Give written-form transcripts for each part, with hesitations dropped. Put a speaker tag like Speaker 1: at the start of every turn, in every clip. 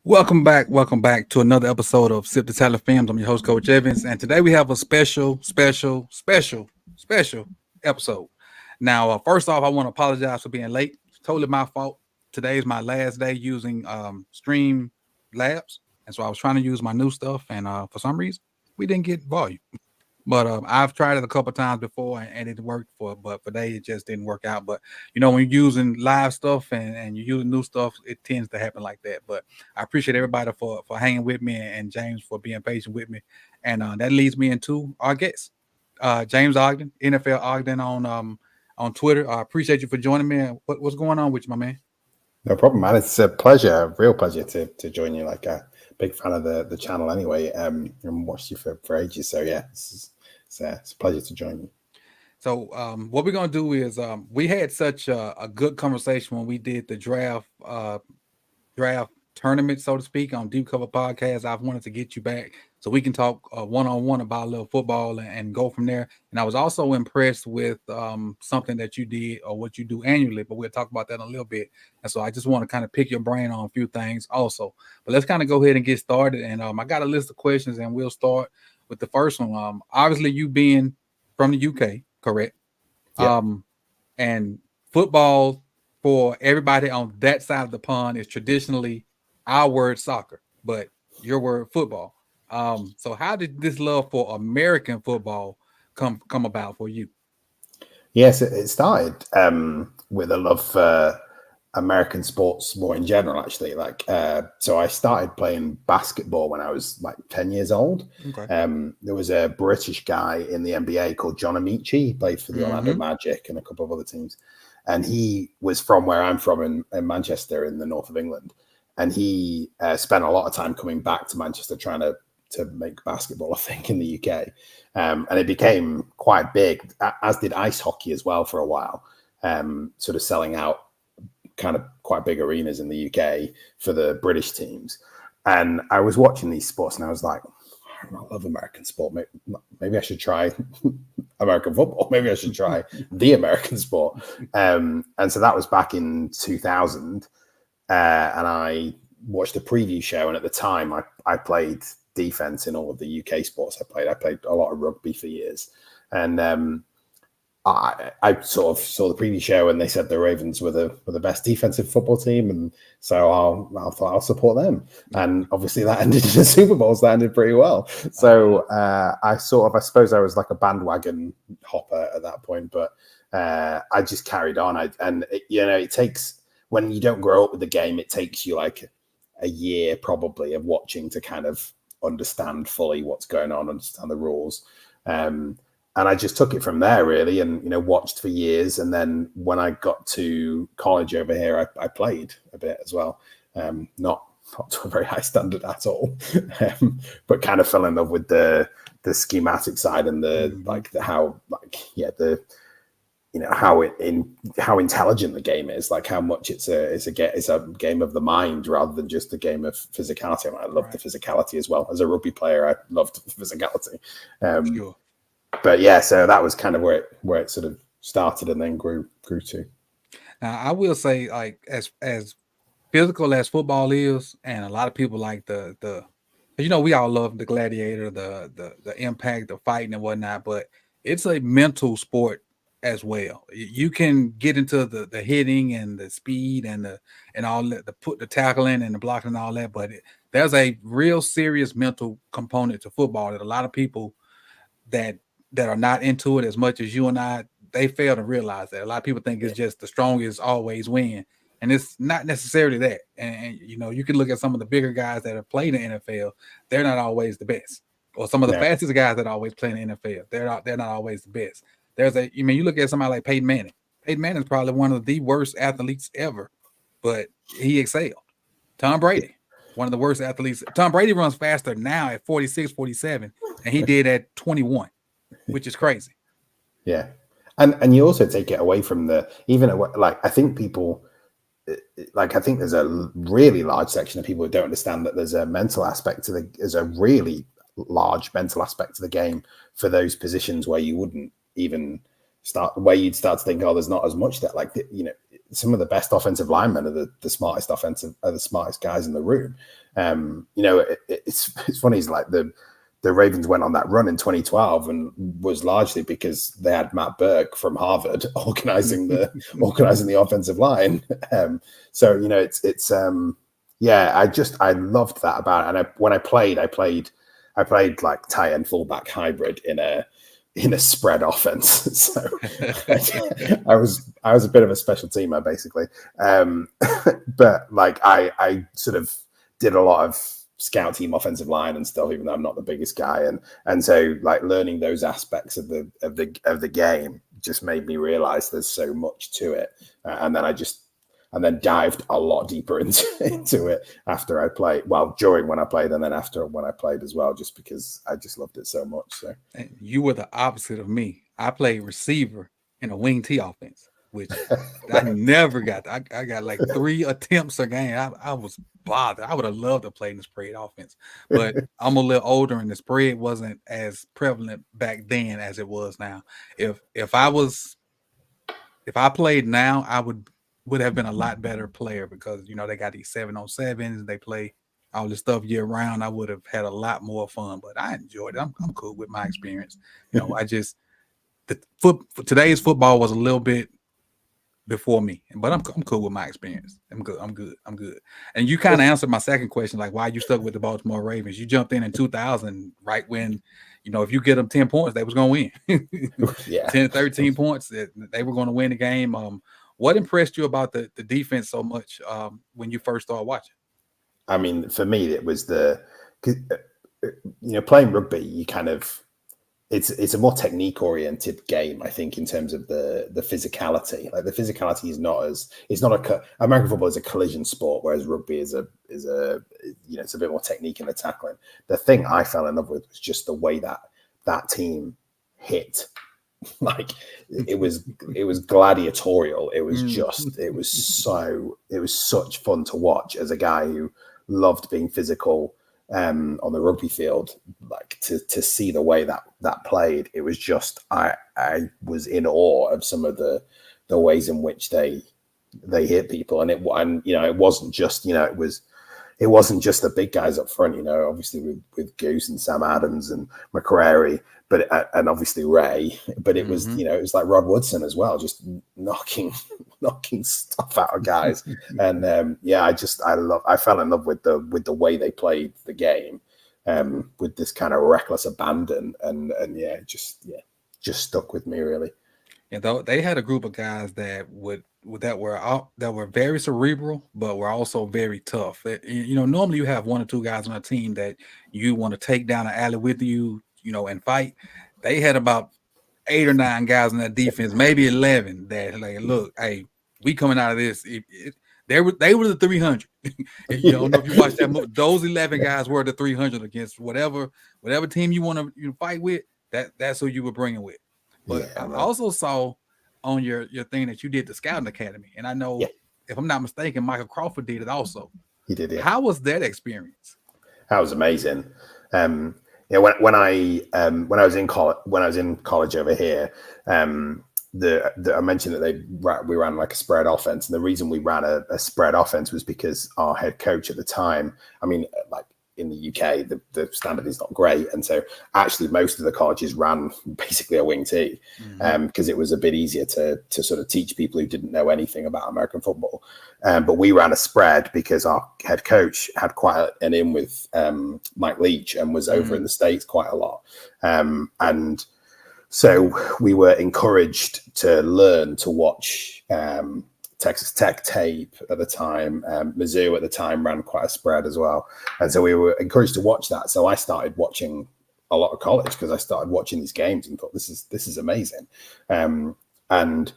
Speaker 1: Welcome back to another episode of Sip the Talent Films. I'm your host, Coach Evans, and today we have a special episode. Now, first off, I want to apologize for being late. It's totally my fault. Today is my last day using Stream Labs, and so I was trying to use my new stuff, and for some reason, we didn't get volume. But I've tried it a couple times before and it worked but for today it just didn't work out. But when you're using live stuff and you're using new stuff, it tends to happen like that. But I appreciate everybody for hanging with me and James for being patient with me. And that leads me into our guest, James Ogden, NFL Ogden on Twitter. I appreciate you for joining me. What's going on with you, my man?
Speaker 2: No problem, man. It's a pleasure, a real pleasure to join you. Like a big fan of the channel anyway, and watched you for ages. So yeah, it's a pleasure to join you.
Speaker 1: So what we're gonna do is we had such a good conversation when we did the draft tournament, so to speak, on Deep Cover Podcast. I've wanted to get you back so we can talk one-on-one about a little football and go from there. And I was also impressed with something that you did or what you do annually, but we'll talk about that in a little bit. And so I just want to kind of pick your brain on a few things also. But let's kind of go ahead and get started. And I got a list of questions, and we'll start with the first one. Obviously, you being from the UK, correct?
Speaker 2: Yeah.
Speaker 1: And football for everybody on that side of the pond is traditionally our word soccer, but your word football. So how did this love for American football come about for you?
Speaker 2: Yes, it started with a love for American sports more in general, actually. So I started playing basketball when I was like 10 years old.
Speaker 1: Okay.
Speaker 2: There was a British guy in the NBA called John Amici. He played for the Orlando Magic and a couple of other teams. And he was from where I'm from in Manchester in the north of England. And he spent a lot of time coming back to Manchester trying to make basketball a thing in the UK. And it became quite big, as did ice hockey as well for a while, sort of selling out kind of quite big arenas in the UK for the British teams. And I was watching these sports and I was like, I love American sport. Maybe I should try American football. Maybe I should try the American sport. And so that was back in 2000. And I watched a preview show. And at the time, I played defense in all of the UK sports I played a lot of rugby for years. And I sort of saw the preview show and they said the Ravens were the best defensive football team. And so I thought I'll support them. And obviously that ended in the Super Bowls. That ended pretty well. So I suppose I was like a bandwagon hopper at that point, but I just carried on. It takes, when you don't grow up with the game, it takes you like a year probably of watching to kind of understand fully what's going on, understand the rules. And I just took it from there, really, and watched for years. And then when I got to college over here, I played a bit as well, not to a very high standard at all, but kind of fell in love with the schematic side and how intelligent the game is, like how much it's a game of the mind rather than just a game of physicality. I love the physicality as well. As a rugby player, I loved the physicality.
Speaker 1: Sure.
Speaker 2: But yeah, so that was kind of where it sort of started and then grew to.
Speaker 1: Now I will say, like, as physical as football is, and a lot of people like the we all love the gladiator, the impact, the fighting and whatnot, but it's a mental sport as well. You can get into the hitting and the speed and all that, the tackling and the blocking and all that, but there's a real serious mental component to football that a lot of people that are not into it as much as you and I, they fail to realize that. A lot of people think it's just the strongest always win, and it's not necessarily that. And you can look at some of the bigger guys that have played in the NFL; they're not always the best. Or some of the fastest guys that always play in the NFL, they're not always the best. You look at somebody like Peyton Manning. Peyton Manning is probably one of the worst athletes ever, but he excelled. Tom Brady, one of the worst athletes. Tom Brady runs faster now at 46, 47, and he did at 21. Which is crazy.
Speaker 2: Yeah. And you also take it away from I think people, I think there's a really large section of people who don't understand that there's a mental aspect there's a really large mental aspect to the game for those positions where you wouldn't even where you'd start to think, oh, there's not as much that, some of the best offensive linemen are the smartest guys in the room. It's funny. It's like the Ravens went on that run in 2012 and was largely because they had Matt Burke from Harvard organizing the offensive line. I loved that about it. And when I played like tight end fullback hybrid in a spread offense. So I was a bit of a special teamer basically. But like I sort of did a lot of scout team offensive line and stuff, even though I'm not the biggest guy. And so like learning those aspects of the game just made me realize there's so much to it. And then dived a lot deeper into it after I played. Well, during when I played, and then after when I played as well, just because I just loved it so much. So
Speaker 1: And you were the opposite of me. I played receiver in a wing T offense, which I never got. I got like 3 attempts a game. I was bothered. I would have loved to play in the spread offense, but I'm a little older, and the spread wasn't as prevalent back then as it was now. If I played now, I would have been a lot better player because they got these 7-on-7s. They play all this stuff year round. I would have had a lot more fun, but I enjoyed it. I'm cool with my experience. Today's football was a little bit before me, but I'm cool with my experience. I'm good. And you kind of answered my second question, like why you stuck with the Baltimore Ravens. You jumped in 2000, right when, if you get them 10 points, they was going to win. 10, 13 points, they were going to win the game. What impressed you about the defense so much when you first started watching?
Speaker 2: I mean, for me, it was playing rugby, you kind of, it's a more technique oriented game, I think, in terms of the physicality. Like the physicality is not American football is a collision sport, whereas rugby is it's a bit more technique in the tackling. The thing I fell in love with was just the way that team hit. Like it was gladiatorial. It was such fun to watch as a guy who loved being physical on the rugby field. Like to see the way that played, it was just I was in awe of some of the ways in which they hit people, and it wasn't just it wasn't just the big guys up front, obviously with Goose and Sam Adams and McCrary, but and obviously Ray, but it was it was like Rod Woodson as well, just knocking stuff out of guys. And I fell in love with the way they played the game, with this kind of reckless abandon, and it just stuck with me really.
Speaker 1: And though they had a group of guys that were very cerebral, but were also very tough. Normally you have 1 or 2 guys on a team that you want to take down an alley with you, and fight. They had about 8 or 9 guys on that defense, maybe 11. That like, look, hey, we coming out of this. They were the 300. I don't know if you watched that movie. Those 11 guys were the 300 against whatever team you want to fight with. That's who you were bringing with. But I also saw on your thing that you did the Scouting Academy. And I know, if I'm not mistaken, Michael Crawford did it also.
Speaker 2: He did it.
Speaker 1: How was that experience?
Speaker 2: That was amazing. When I was in college over here, I mentioned that we ran like a spread offense. And the reason we ran a spread offense was because our head coach at the time, I mean, like, in the UK, the standard is not great. And so actually most of the colleges ran basically a wing T, because it was a bit easier to sort of teach people who didn't know anything about American football. But we ran a spread because our head coach had quite an in with Mike Leach and was over in the States quite a lot. And so we were encouraged to learn to watch Texas Tech tape at the time. Mizzou at the time ran quite a spread as well. And so we were encouraged to watch that. So I started watching a lot of college because I started watching these games and thought, this is amazing. And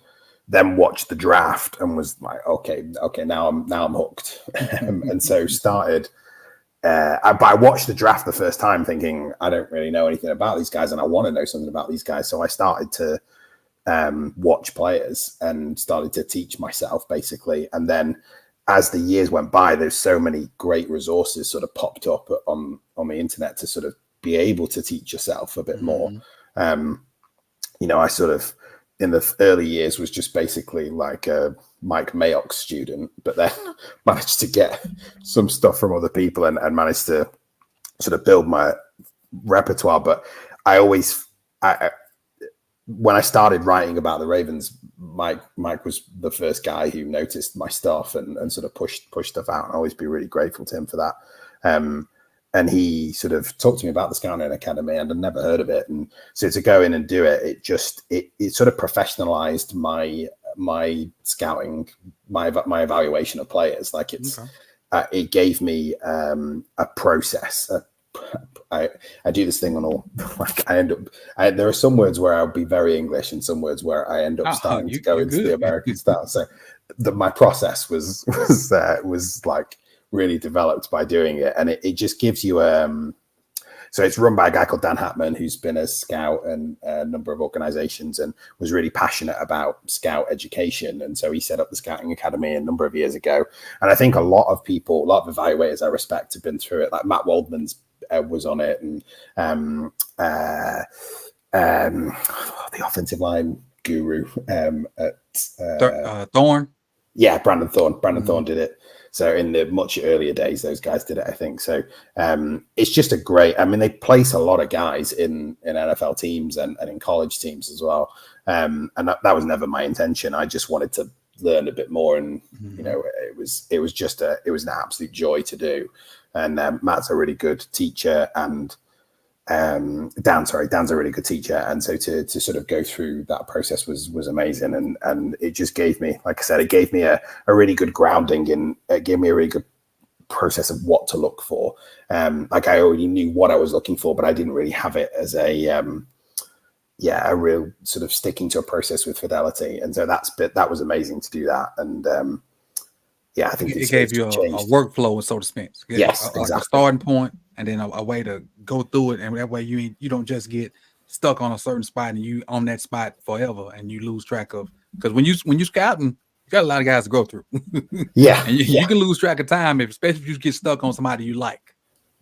Speaker 2: then watched the draft and was like, okay, now I'm hooked. And so started, but I watched the draft the first time thinking, I don't really know anything about these guys and I want to know something about these guys. So I started to watch players and started to teach myself basically. And then as the years went by, there's so many great resources sort of popped up on the internet to sort of be able to teach yourself a bit more. I sort of in the early years was just basically like Mike Mayock's student, but then managed to get some stuff from other people and managed to sort of build my repertoire. But I always, when I started writing about the Ravens, Mike was the first guy who noticed my stuff and sort of pushed stuff out. And I always be really grateful to him for that. And he sort of talked to me about the Scouting Academy, and I'd never heard of it. And so to go in and do it, it sort of professionalized my scouting, my evaluation of players. Like it gave me a process. I do this thing on all, like there are some words where I'll be very English and some words where I end up starting to go into the American style. So my process was like really developed by doing it. And it just gives you, so it's run by a guy called Dan Hatman, who's been a scout in a number of organizations and was really passionate about scout education. And so he set up the Scouting Academy a number of years ago. And I think a lot of evaluators I respect have been through it. Like Matt Waldman's was on it, and the offensive line guru
Speaker 1: at Thorne.
Speaker 2: Yeah, Brandon Thorne. Thorne did it. So in the much earlier days, those guys did it, I think. So it's just a great, I mean, they place a lot of guys in NFL teams and in college teams as well. And that was never my intention. I just wanted to learn a bit more. And, you know, it was an absolute joy to do. And Matt's a really good teacher, and Dan's a really good teacher. And so to sort of go through that process was amazing. And it just gave me, like I said, it gave me a really good grounding, and it gave me a really good process of what to look for. Like I already knew what I was looking for, but I didn't really have it as a real sort of sticking to a process with fidelity. And so that was amazing to do that. And I think
Speaker 1: it gave you a workflow, so to speak.
Speaker 2: Yes,
Speaker 1: exactly.
Speaker 2: Like
Speaker 1: a starting point, and then a way to go through it, and that way you don't just get stuck on a certain spot and you on that spot forever, and you lose track of, because when you scouting, you got a lot of guys to go through. And you can lose track of time, especially if you get stuck on somebody you like.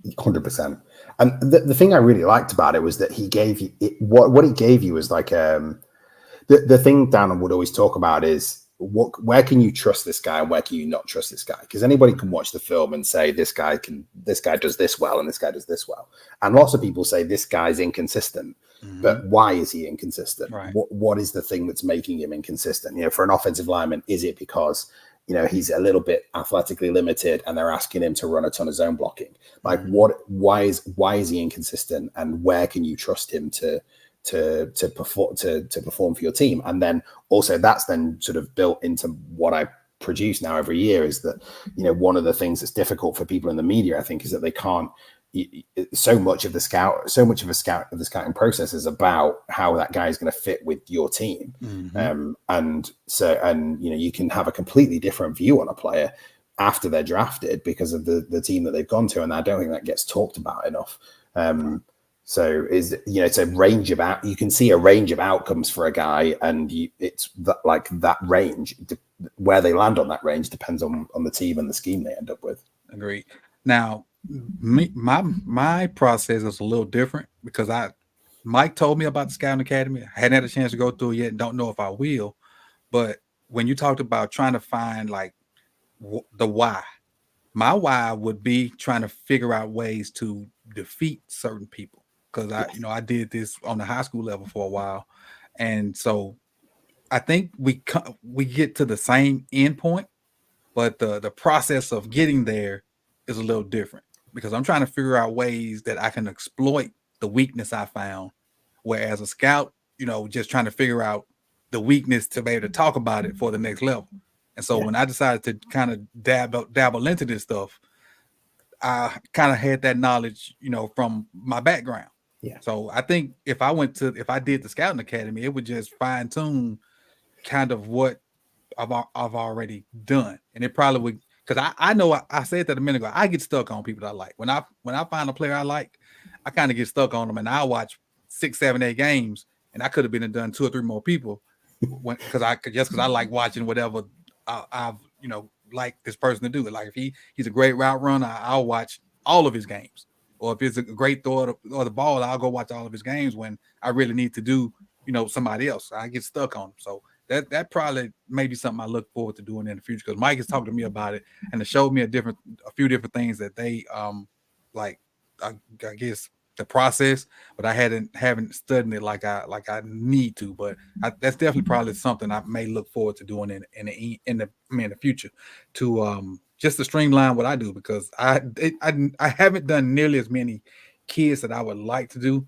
Speaker 2: 100%. And the thing I really liked about it was that he gave you what he gave you was like the thing Dan would always talk about is, where can you trust this guy and where can you not trust this guy? Because anybody can watch the film and say this guy does this well and this guy does this well, and lots of people say this guy's inconsistent. But why is he inconsistent?
Speaker 1: Right.
Speaker 2: What is the thing that's making him inconsistent? You know, for an offensive lineman, is it because, you know, he's a little bit athletically limited and they're asking him to run a ton of zone blocking? Like why is he inconsistent, and where can you trust him to perform for your team? And then also that's then sort of built into what I produce now every year, is that, you know, one of the things that's difficult for people in the media, I think, is that they can't, so much of the scouting process is about how that guy is going to fit with your team. And you know, you can have a completely different view on a player after they're drafted because of the team that they've gone to, and I don't think that gets talked about enough. So it's a range of you can see a range of outcomes for a guy, and it's that range, where they land on that range depends on the team and the scheme they end up with.
Speaker 1: Agreed. Now, my process is a little different, because Mike told me about the Scouting Academy. I hadn't had a chance to go through it yet, and don't know if I will. But when you talked about trying to find like the why, my why would be trying to figure out ways to defeat certain people. Because I did this on the high school level for a while, and so I think we get to the same end point, but the process of getting there is a little different, because I'm trying to figure out ways that I can exploit the weakness I found. Whereas a scout, just trying to figure out the weakness to be able to talk about it for the next level. And so when I decided to kind of dabble into this stuff, I kind of had that knowledge, from my background.
Speaker 2: Yeah.
Speaker 1: So I think if I did the Scouting Academy, it would just fine tune kind of what I've already done. And it probably would, because I know I said that a minute ago, I get stuck on people that I like. When I find a player I like, I kind of get stuck on them, and I watch 6, 7, 8 games, and I could have been and done 2 or 3 more people because I like watching whatever I've like this person to do. Like if he's a great route runner, I'll watch all of his games. Or if it's a great throw or the ball, I'll go watch all of his games when I really need to do somebody else. I get stuck on him. So that probably may be something I look forward to doing in the future, because Mike has talked to me about it and it showed me a few different things that they like I guess the process, but I haven't studied it like I need to. But that's definitely probably something I may look forward to doing in the future to just to streamline what I do, because I haven't done nearly as many kids that I would like to do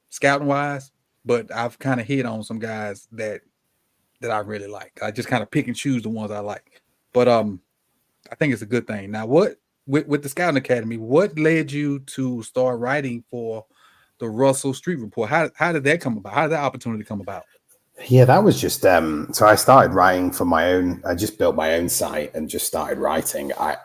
Speaker 1: scouting wise, but I've kind of hit on some guys that I really like. I just kind of pick and choose the ones I like. But I think it's a good thing. Now, what with the Scouting Academy, what led you to start writing for the Russell Street Report? How did that come about? How did that opportunity come about?
Speaker 2: Yeah, that was just so I started writing for my own. I just built my own site and just started writing. I've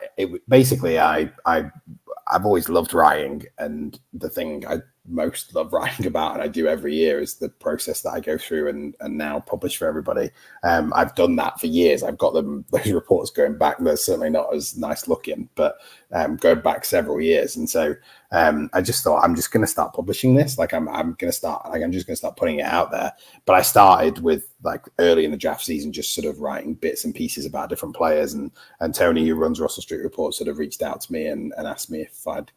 Speaker 2: always loved writing, and the thing I most love writing about, and I do every year, is the process that I go through and now publish for everybody. I've done that for years. I've got those reports going back. They're certainly not as nice looking, but going back several years. And so I just thought, I'm just going to start publishing this. Like I'm just going to start putting it out there. But I started with, like, early in the draft season, just sort of writing bits and pieces about different players. And Tony, who runs Russell Street Report, sort of reached out to me and asked me if I'd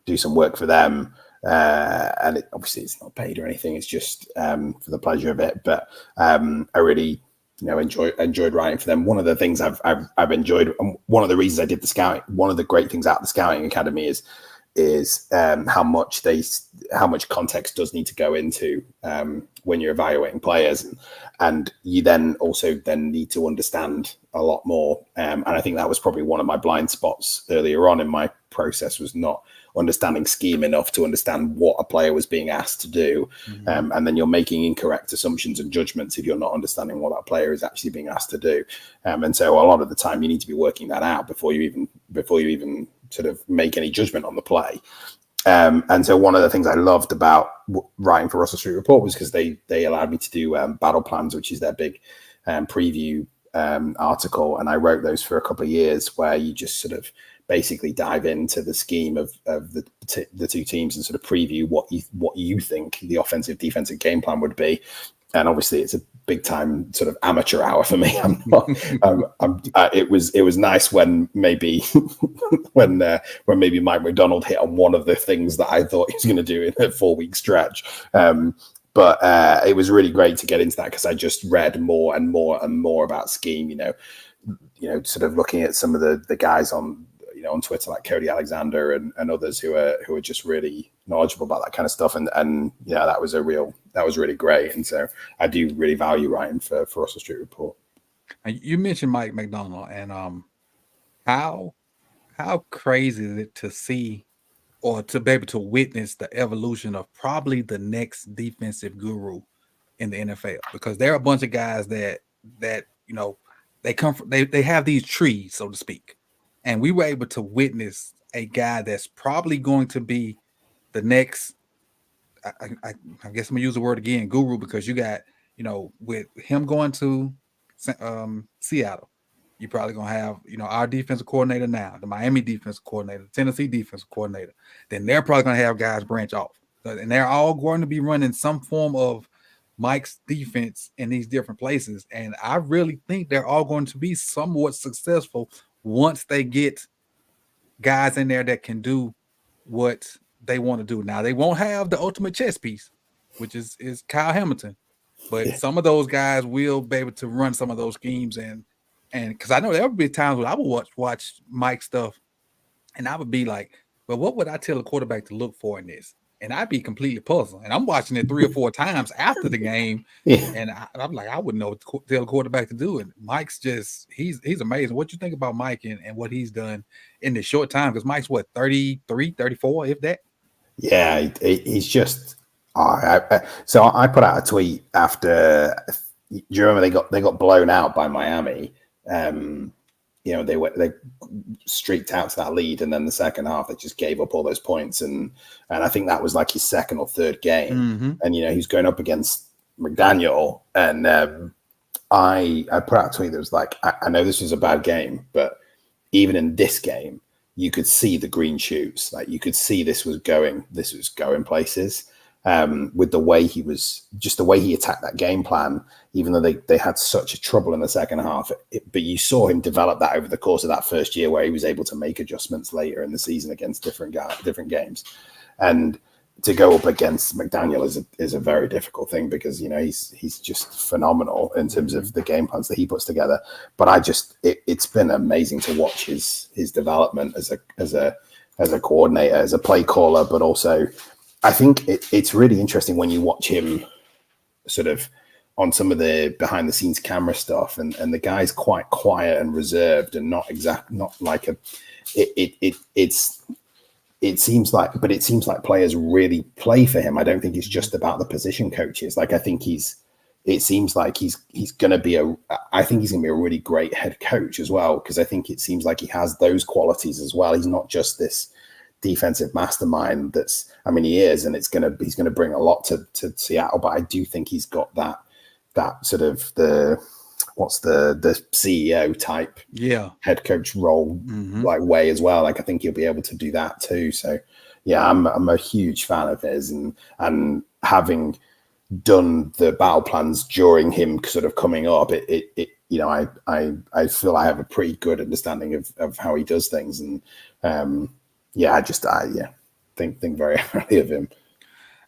Speaker 2: do some work for them. And obviously it's not paid or anything. It's just for the pleasure of it. But I really, enjoyed writing for them. One of the things I've enjoyed, one of the reasons I did the scouting, one of the great things about the Scouting Academy is how much context does need to go into when you're evaluating players, and you then need to understand a lot more. And I think that was probably one of my blind spots earlier on in my process, was not understanding scheme enough to understand what a player was being asked to do. And then you're making incorrect assumptions and judgments if you're not understanding what that player is actually being asked to do. And so a lot of the time you need to be working that out before you even sort of make any judgment on the play. And so one of the things I loved about writing for Russell Street Report was because they allowed me to do battle plans, which is their big preview article. And I wrote those for a couple of years, where you just sort of basically dive into the scheme of the two teams and sort of preview what you think the offensive defensive game plan would be. And obviously it's a big time sort of amateur hour for me. I'm not, it was nice when maybe when maybe Mike Macdonald hit on one of the things that I thought he was going to do in a 4-week stretch. But it was really great to get into that, because I just read more and more and more about scheme, sort of looking at some of the guys on Twitter, like Cody Alexander and others who are just really knowledgeable about that kind of stuff. And yeah, that was really great. And so I do really value writing for Russell Street Report.
Speaker 1: You mentioned Mike Macdonald, and how crazy is it to see, or to be able to witness, the evolution of probably the next defensive guru in the NFL? Because there are a bunch of guys that they come from, they have these trees, so to speak. And we were able to witness a guy that's probably going to be the next, I guess I'm gonna use the word again, guru, because you got, with him going to Seattle, you're probably gonna have, our defensive coordinator now, the Miami defensive coordinator, the Tennessee defensive coordinator. Then they're probably gonna have guys branch off, and they're all going to be running some form of Mike's defense in these different places. And I really think they're all going to be somewhat successful once they get guys in there that can do what they want to do. Now, they won't have the ultimate chess piece, which is Kyle Hamilton, but some of those guys will be able to run some of those schemes. And because I know there would be times when I would watch Mike stuff, and I would be like, well, what would I tell a quarterback to look for in this? And I'd be completely puzzled. And I'm watching it 3 or 4 times after the game. And I'm like, I wouldn't know what to tell a quarterback to do. And Mike's just, he's amazing. What you think about Mike and what he's done in this short time? Because Mike's what, 33, 34, if that?
Speaker 2: Yeah, he's just, so I put out a tweet after, do you remember they got blown out by Miami? They streaked out to that lead, and then the second half they just gave up all those points, and I think that was like his second or third game. And he's going up against McDaniel, and I put out a tweet that was like, I know this was a bad game, but even in this game you could see the green shoots. Like, you could see this was going places. with the way the way he attacked that game plan, even though they had such a trouble in the second half. But you saw him develop that over the course of that first year, where he was able to make adjustments later in the season against different games. And to go up against McDaniel is a very difficult thing, because he's just phenomenal in terms of the game plans that he puts together. But it's been amazing to watch his development as a coordinator, as a play caller, but also I think it's really interesting when you watch him sort of on some of the behind the scenes camera stuff, and the guy's quite quiet and reserved and not like it seems like players really play for him. I don't think it's just about the position coaches. Like, I think it seems like he's going to be a really great head coach as well, because I think it seems like he has those qualities as well. He's not just this defensive mastermind he is, and he's going to bring a lot to Seattle, but I do think he's got that sort of the CEO type head coach role like way as well. Like, I think he'll be able to do that too. So yeah, I'm a huge fan of his, and having done the battle plans during him sort of coming up, I feel I have a pretty good understanding of how he does things, and I think very highly of him.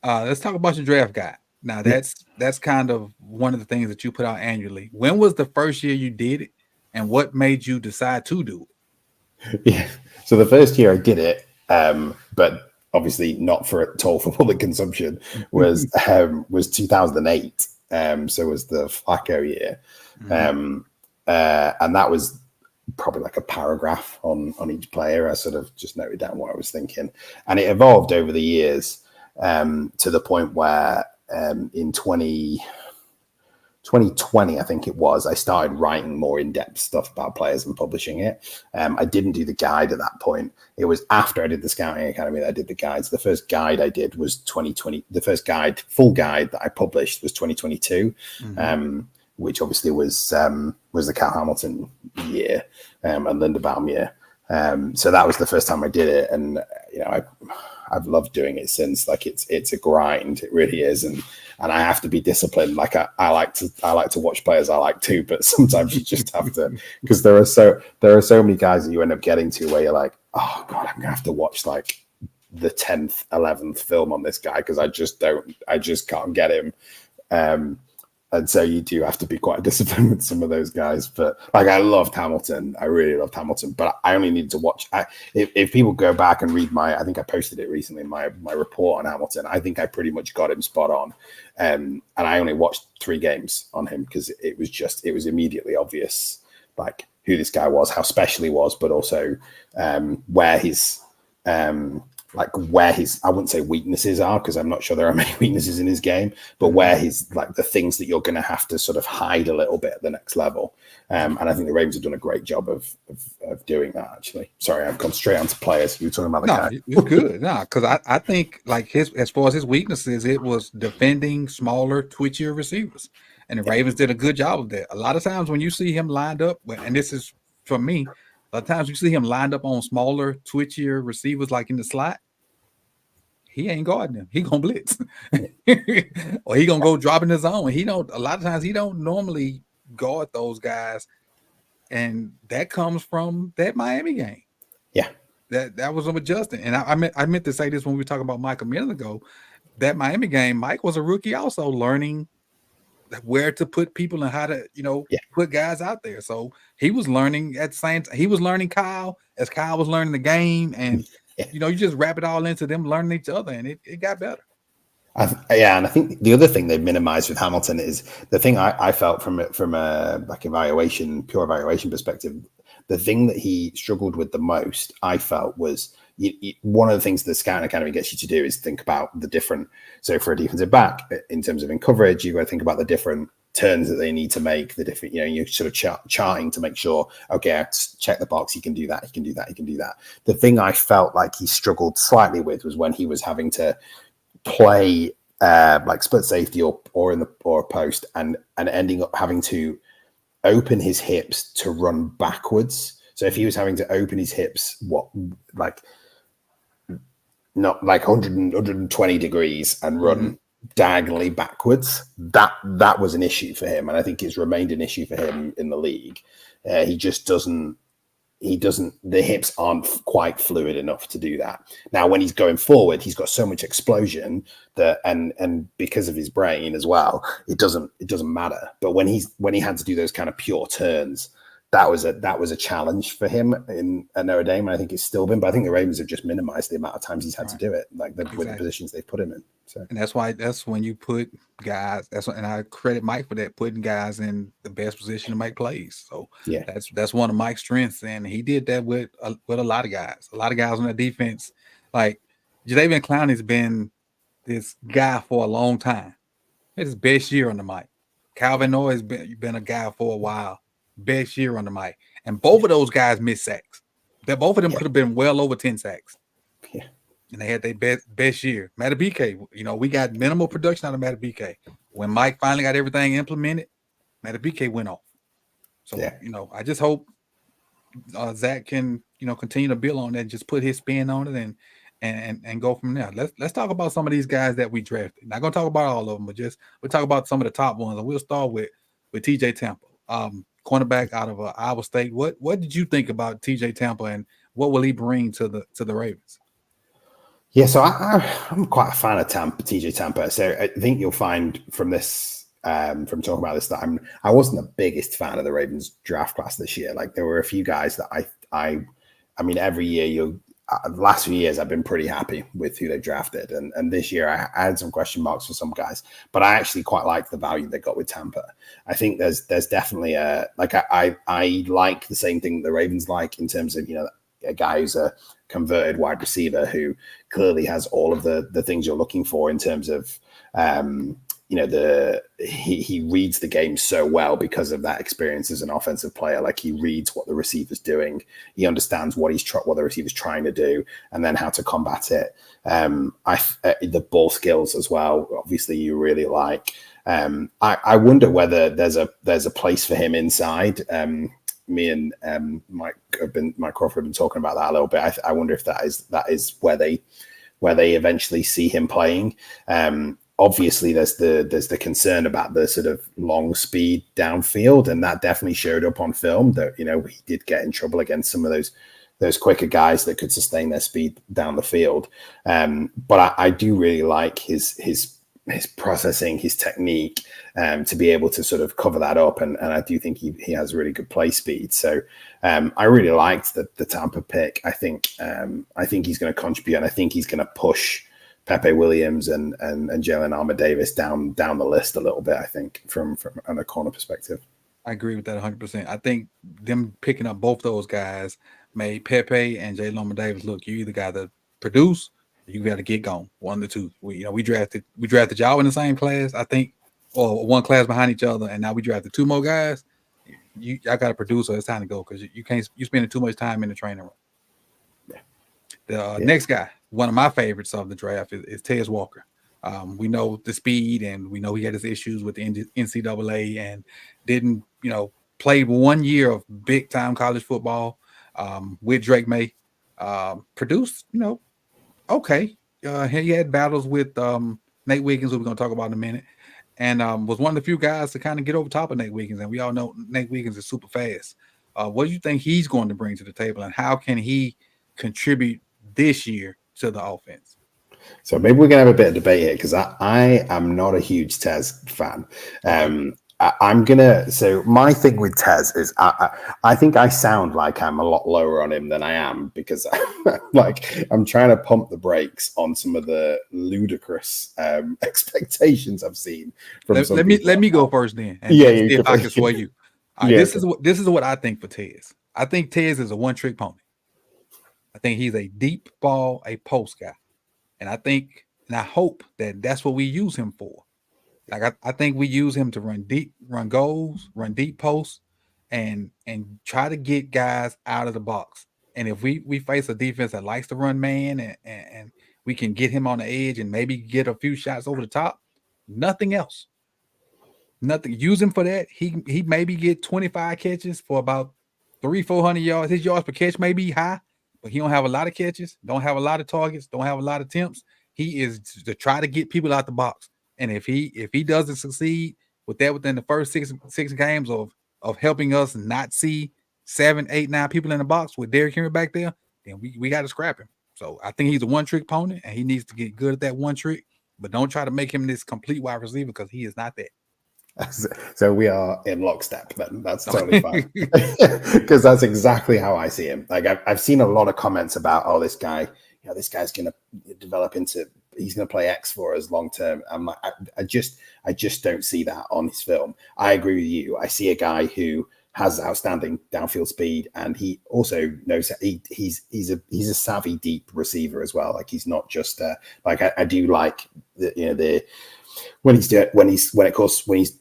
Speaker 1: Let's talk about your draft guide. Now, that's kind of one of the things that you put out annually. When was the first year you did it, and what made you decide to do
Speaker 2: it? Yeah, so the first year I did it, but obviously not at all for public consumption, was 2008. So it was the Flacco year, and that was probably like a paragraph on each player. I sort of just noted down what I was thinking, and it evolved over the years to the point where in 2020, I think it was, I started writing more in-depth stuff about players and publishing it. I didn't do the guide at that point. It was after I did the Scouting Academy that I did the guides. The first guide I did was 2020. The first full guide that I published was 2022, which obviously was the Cal Hamilton year and Linderbaum year. So that was the first time I did it, and I've loved doing it since. Like, it's a grind, it really is, and I have to be disciplined. Like, I like to watch players I like too, but sometimes you just have to, because there are so many guys that you end up getting to where you're like, oh god, I'm gonna have to watch like the 10th, 11th film on this guy because I just can't get him. And so you do have to be quite disciplined with some of those guys. But like, I loved Hamilton. I really loved Hamilton. But I only needed to watch. If people go back and read I think I posted it recently, my report on Hamilton, I think I pretty much got him spot on. And I only watched 3 games on him because it was immediately obvious, like, who this guy was, how special he was, but also where his I wouldn't say weaknesses are, because I'm not sure there are many weaknesses in his game, but where his, like, the things that you're going to have to sort of hide a little bit at the next level. And I think the Ravens have done a great job of doing that, actually. Sorry, I've gone straight onto players. You were talking about the guy.
Speaker 1: It's good. No, because I think, like, as far as his weaknesses, it was defending smaller, twitchier receivers. And the Ravens did a good job of that. A lot of times when you see him lined up, and this is from me, a lot of times you see him lined up on smaller, twitchier receivers, like in the slot, he ain't guarding them. He gonna blitz, or he gonna go drop in his zone. A lot of times he don't normally guard those guys, and that comes from that Miami game.
Speaker 2: Yeah,
Speaker 1: that was adjusting. And I meant to say this when we were talking about Mike a minute ago. That Miami game, Mike was a rookie, also learning where to put people and how to, put guys out there. So he was learning at the same time. He was learning Kyle as Kyle was learning the game. And, you just wrap it all into them learning each other, and it got better.
Speaker 2: And I think the other thing they minimized with Hamilton is the thing I felt from a like pure evaluation perspective. The thing that he struggled with the most, I felt, was one of the things the Scouting Academy gets you to do is think about the different. So for a defensive back, in terms of in coverage, you got to think about the different turns that they need to make, the different, you're sort of charting to make sure, okay, check the box, he can do that, he can do that, he can do that. The thing I felt like he struggled slightly with was when he was having to play like split safety or a post and ending up having to open his hips to run backwards. So if he was having to open his hips, not like 100, 120 degrees and run diagonally backwards. That was an issue for him, and I think it's remained an issue for him in the league. He just doesn't. He doesn't. The hips aren't quite fluid enough to do that. Now, when he's going forward, he's got so much explosion that, and because of his brain as well, it doesn't matter. But when he had to do those kind of pure turns, that was a challenge for him at Notre Dame, and I think it's still been. But I think the Ravens have just minimized the amount of times he's had to do it, like with the positions they've put him in. So,
Speaker 1: and that's when you put guys. And I credit Mike for that, putting guys in the best position to make plays. So
Speaker 2: yeah,
Speaker 1: that's one of Mike's strengths, and he did that with a lot of guys. A lot of guys on the defense, like Jadeveon Clowney, has been this guy for a long time. It's his best year on the mic. Calvin Noy has been a guy for a while. Best year on the mic. And both of those guys missed sacks. That both of them could have been well over 10 sacks.
Speaker 2: Yeah.
Speaker 1: And they had their best year. Matabike, we got minimal production out of Matabike. When Mike finally got everything implemented, Matabike went off. So, I just hope Zach can, continue to build on that, just put his spin on it and go from there. Let's talk about some of these guys that we drafted. Not gonna talk about all of them, but we'll talk about some of the top ones, and we'll start with TJ Tampa, cornerback out of Iowa State. What did you think about TJ Tampa, and what will he bring to the Ravens?
Speaker 2: Yeah, so I'm quite a fan of TJ Tampa. So I think you'll find from this, from talking about this, that I wasn't the biggest fan of the Ravens draft class this year. Like, there were a few guys that I mean, every year the last few years I've been pretty happy with who they drafted, and this year I had some question marks for some guys, but I actually quite like the value they got with Tampa. I think there's definitely I like the same thing the Ravens like, in terms of a guy who's a converted wide receiver who clearly has all of the things you're looking for in terms of he reads the game so well because of that experience as an offensive player. Like, he reads what the receiver's doing, he understands what the receiver's trying to do, and then how to combat it. The ball skills as well, obviously, you really like. I wonder whether there's a place for him inside. Me and Mike Crawford have been talking about that a little bit. I wonder if that is where they eventually see him playing. Obviously, there's the concern about the sort of long speed downfield, and that definitely showed up on film. That he did get in trouble against some of those quicker guys that could sustain their speed down the field. But I do really like his processing, his technique, to be able to sort of cover that up, and I do think he has really good play speed. So I really liked the Tampa pick. I think he's going to contribute, and I think he's going to push Pepe Williams and Jalen Armour-Davis down the list a little bit, I think, from a corner perspective.
Speaker 1: I agree with that 100%. I think them picking up both those guys made Pepe and Jalen Armour-Davis look, you either got to produce, or you got to get gone. One of the two. We drafted y'all in the same class, I think, or one class behind each other, and now we drafted two more guys. Y'all got to produce, or it's time to go, because you spending too much time in the training room. The next guy, one of my favorites of the draft, is Tez Walker. We know the speed, and we know he had his issues with the NCAA, and didn't, play 1 year of big time college football with Drake May. Produced, okay. He had battles with Nate Wiggins, who we're going to talk about in a minute, and was one of the few guys to kind of get over top of Nate Wiggins. And we all know Nate Wiggins is super fast. What do you think he's going to bring to the table, and how can he contribute this year to the offense?
Speaker 2: So maybe we're gonna have a bit of debate here, because I am not a huge Tez fan. So my thing with Tez is I think I sound like I'm a lot lower on him than I am, because I'm trying to pump the brakes on some of the ludicrous expectations I've seen from some people.
Speaker 1: Let me go first then. And
Speaker 2: see
Speaker 1: if I can sway you. This is what I think for Tez. I think Tez is a one-trick pony. I think he's a deep ball, a post guy. And I hope that that's what we use him for. Like, I think we use him to run deep, run goals, run deep posts, and try to get guys out of the box. And if we face a defense that likes to run man, and we can get him on the edge and maybe get a few shots over the top, nothing else. Nothing. Use him for that. He maybe get 25 catches for about 300-400 yards. His yards per catch may be high, but he don't have a lot of catches, don't have a lot of targets, don't have a lot of attempts. He is to try to get people out the box. And if he doesn't succeed with that within the first six games of helping us not see 7, 8, 9 people in the box with Derrick Henry back there, then we got to scrap him. So I think he's a one-trick pony, and he needs to get good at that one trick. But don't try to make him this complete wide receiver because he is not that.
Speaker 2: So we are in lockstep then. That's totally fine. Because that's exactly how I see him. Like I've seen a lot of comments about, oh, this guy, this guy's going to develop into, he's going to play X for us long term. I'm like, I just don't see that on his film. I agree with you. I see a guy who has outstanding downfield speed, and he also knows that he's a savvy deep receiver as well. Like he's not just like I do like the when he's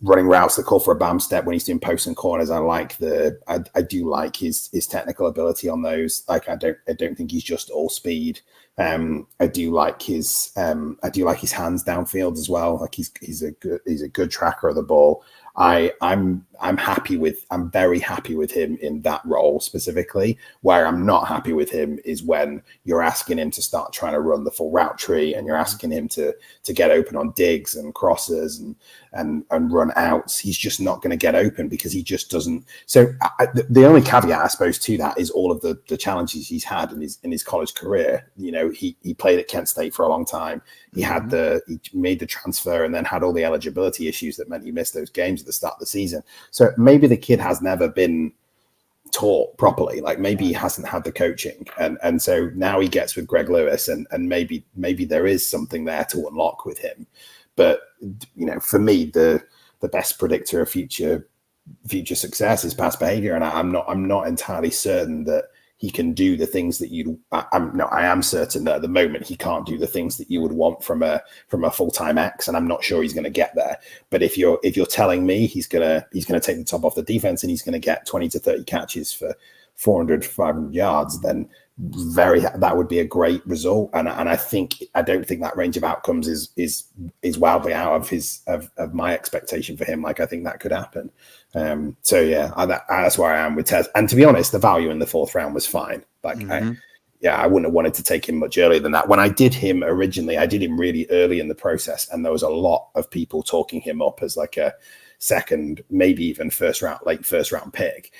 Speaker 2: running routes that call for a bam step, when he's doing posts and corners, I do like his technical ability on those. Like I don't think he's just all speed. I do like his hands downfield as well. Like he's a good tracker of the ball. I'm very happy with him in that role specifically. Where I'm not happy with him is when you're asking him to start trying to run the full route tree, and you're asking him to get open on digs and crosses and run outs. He's just not going to get open because he just doesn't. So the only caveat, I suppose, to that is all of the challenges he's had in his college career. He played at Kent State for a long time. He had he made the transfer and then had all the eligibility issues that meant he missed those games at the start of the season. So maybe the kid has never been taught properly. Like maybe he hasn't had the coaching, and so now he gets with Greg Lewis, and maybe there is something there to unlock with him. But for me, the best predictor of future success is past behavior, and I'm not entirely certain that he can do the things that I am certain that at the moment he can't do the things that you would want from a full-time X, and I'm not sure he's going to get there. But if you're telling me he's gonna take the top off the defense and he's going to get 20 to 30 catches for 400, 500 yards, then that would be a great result. And I don't think that range of outcomes is wildly out of my expectation for him. Like I think that could happen. So yeah, that's where I am with Tez. And to be honest, the value in the 4th round was fine. Like I wouldn't have wanted to take him much earlier than that. When I did him originally, I did him really early in the process, and there was a lot of people talking him up as like a second, maybe even late first round pick.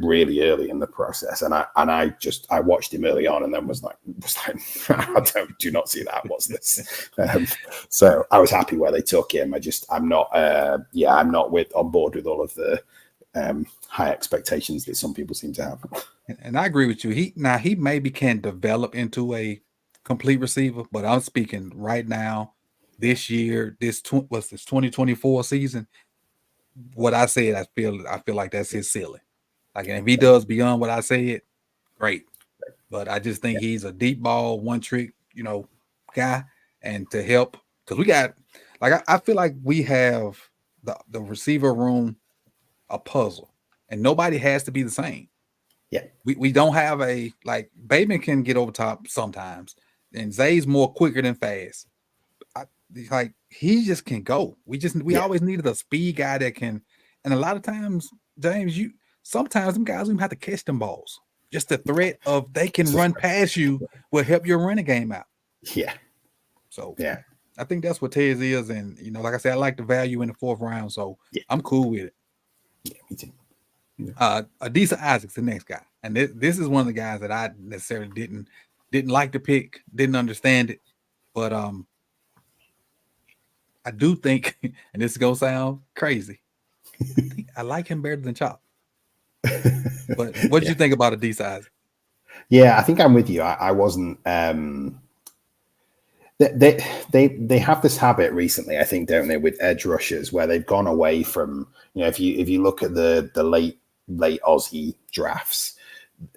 Speaker 2: Really early in the process, and I watched him early on, and then was like I do not see that. What's this? So I was happy where they took him. I'm not on board with all of the high expectations that some people seem to have.
Speaker 1: And I agree with you. He maybe can develop into a complete receiver, but I'm speaking right now. This year, this 2024 season. What I said, I feel like that's his ceiling. Like, and if he does beyond what I said, great. But I just think he's a deep ball, one trick, guy. And to help, because we got, like, I feel like we have the receiver room a puzzle, and nobody has to be the same.
Speaker 2: Yeah.
Speaker 1: We don't have Bateman can get over top sometimes, and Zay's more quicker than fast. He just can go. We always needed a speed guy that can, and a lot of times, James, sometimes them guys don't even have to catch them balls. Just the threat of they can run past you will help your running game out.
Speaker 2: Yeah.
Speaker 1: So
Speaker 2: yeah,
Speaker 1: I think that's what Tez is. And like I said, I like the value in the 4th round. So I'm cool with it.
Speaker 2: Yeah, me too. Yeah.
Speaker 1: Adisa Isaac's the next guy. And this is one of the guys that I necessarily didn't like to pick, didn't understand it. But I do think, and this is gonna sound crazy, I like him better than Chop. But what did you think about Adisa Isaac?
Speaker 2: Yeah, I think I'm with you. I wasn't. They have this habit recently, I think, don't they, with edge rushers, where they've gone away from, if you look at the late Aussie drafts,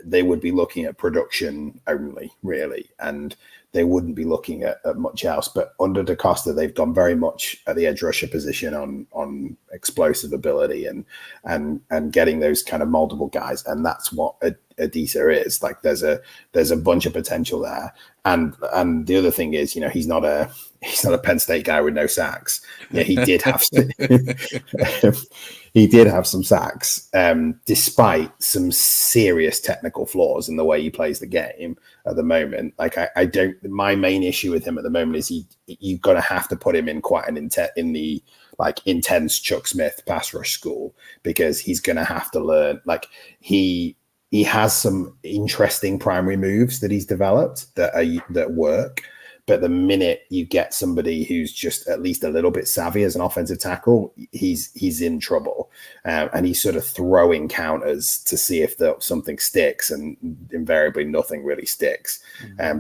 Speaker 2: they would be looking at production only, really, and they wouldn't be looking at much else. But under DaCosta, they've gone very much at the edge rusher position on explosive ability and getting those kind of moldable guys. And that's what Adisa is. Like there's a bunch of potential there. And the other thing is, he's not a Penn State guy with no sacks. Yeah, he did have he did have some sacks, despite some serious technical flaws in the way he plays the game at the moment. Like I don't. My main issue with him at the moment is you're gonna have to put him in quite an intense Chuck Smith pass rush school, because he's gonna have to learn. Like he has some interesting primary moves that he's developed that work. But the minute you get somebody who's just at least a little bit savvy as an offensive tackle, he's in trouble, and he's sort of throwing counters to see if something sticks, and invariably nothing really sticks,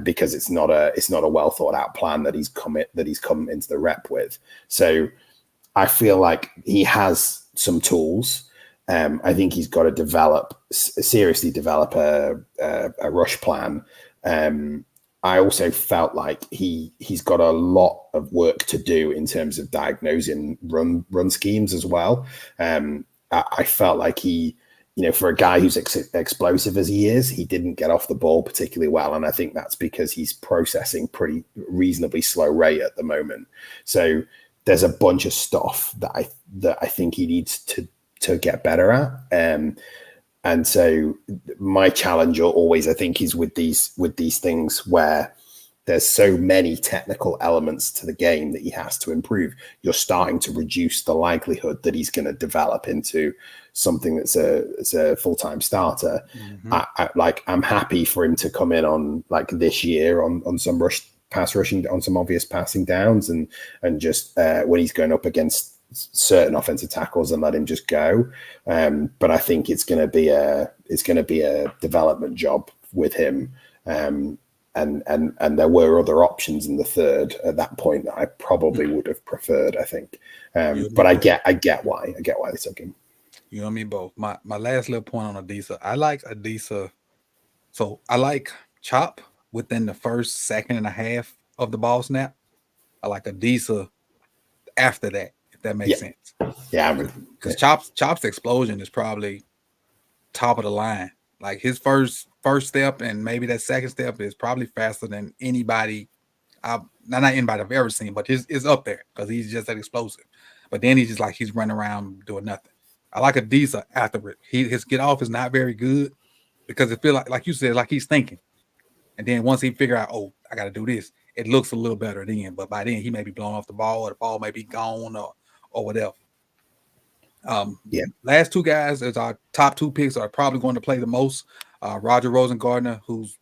Speaker 2: because it's not a well thought out plan that he's come into the rep with. So I feel like he has some tools. I think he's got to seriously develop a rush plan. I also felt like he's got a lot of work to do in terms of diagnosing run schemes as well. I felt like he, for a guy who's explosive as he is, he didn't get off the ball particularly well. And I think that's because he's processing pretty reasonably slow rate at the moment. So there's a bunch of stuff that I think he needs to get better at. And so my challenge always, I think, is with these things where there's so many technical elements to the game that he has to improve. You're starting to reduce the likelihood that he's going to develop into something that's a full-time starter. I'm happy for him to come in on like this year on some pass rushing, on some obvious passing downs, and just when he's going up against certain offensive tackles, and let him just go. But I think it's going to be a development job with him. And there were other options in the third at that point that I probably would have preferred, I think. But I get why they took him.
Speaker 1: You know me both. My last little point on Adisa. I like Adisa. So I like chop within the first second and a half of the ball snap. I like Adisa after that, if that makes sense.
Speaker 2: Yeah,
Speaker 1: because Chop's explosion is probably top of the line. Like his first step and maybe that second step is probably faster than anybody. Not anybody I've ever seen, but it's up there because he's just that explosive. But then he's running around doing nothing. I like Adisa after it. His get off is not very good because it feels like you said, like he's thinking. And then once he figure out, oh, I got to do this, it looks a little better then. But by then he may be blowing off the ball, or the ball may be gone, or whatever. Last two guys as our top two picks are probably going to play the most. Roger Rosengartner, who's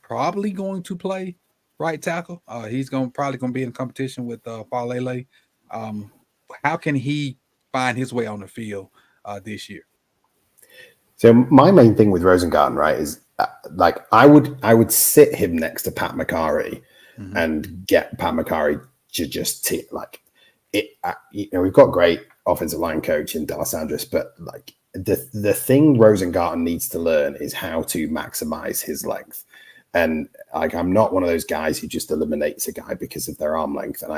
Speaker 1: probably going to play right tackle. He's probably going to be in competition with Falele. How can he find his way on the field this year?
Speaker 2: So my main thing with Rosengarten, right, is like I would sit him next to Pat McCarry and get Pat McCarry to just like it. We've got great offensive line coach in D'Alessandris, but like the thing Rosengarten needs to learn is how to maximize his length. And like I'm not one of those guys who just eliminates a guy because of their arm length. And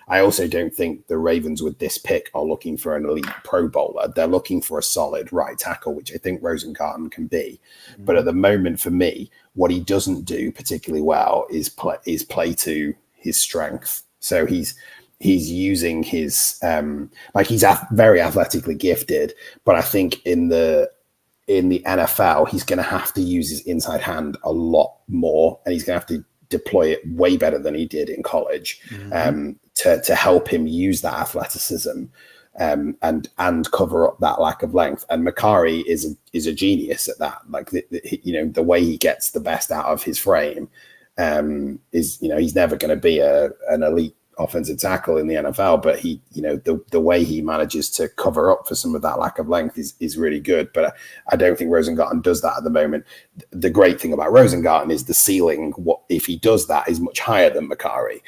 Speaker 2: I also don't think the Ravens with this pick are looking for an elite Pro Bowler. They're looking for a solid right tackle, which I think Rosengarten can be. But at the moment, for me, what he doesn't do particularly well is play to his strength. So he's using his he's very athletically gifted, but I think in the NFL, he's going to have to use his inside hand a lot more, and he's going to have to deploy it way better than he did in college to help him use that athleticism and cover up that lack of length. And Macari is a genius at that. Like the way he gets the best out of his frame is he's never going to be an elite offensive tackle in the NFL, but he the way he manages to cover up for some of that lack of length is really good. But I don't think Rosengarten does that at the moment. The great thing about Rosengarten is the ceiling, what if he does that, is much higher than Macari.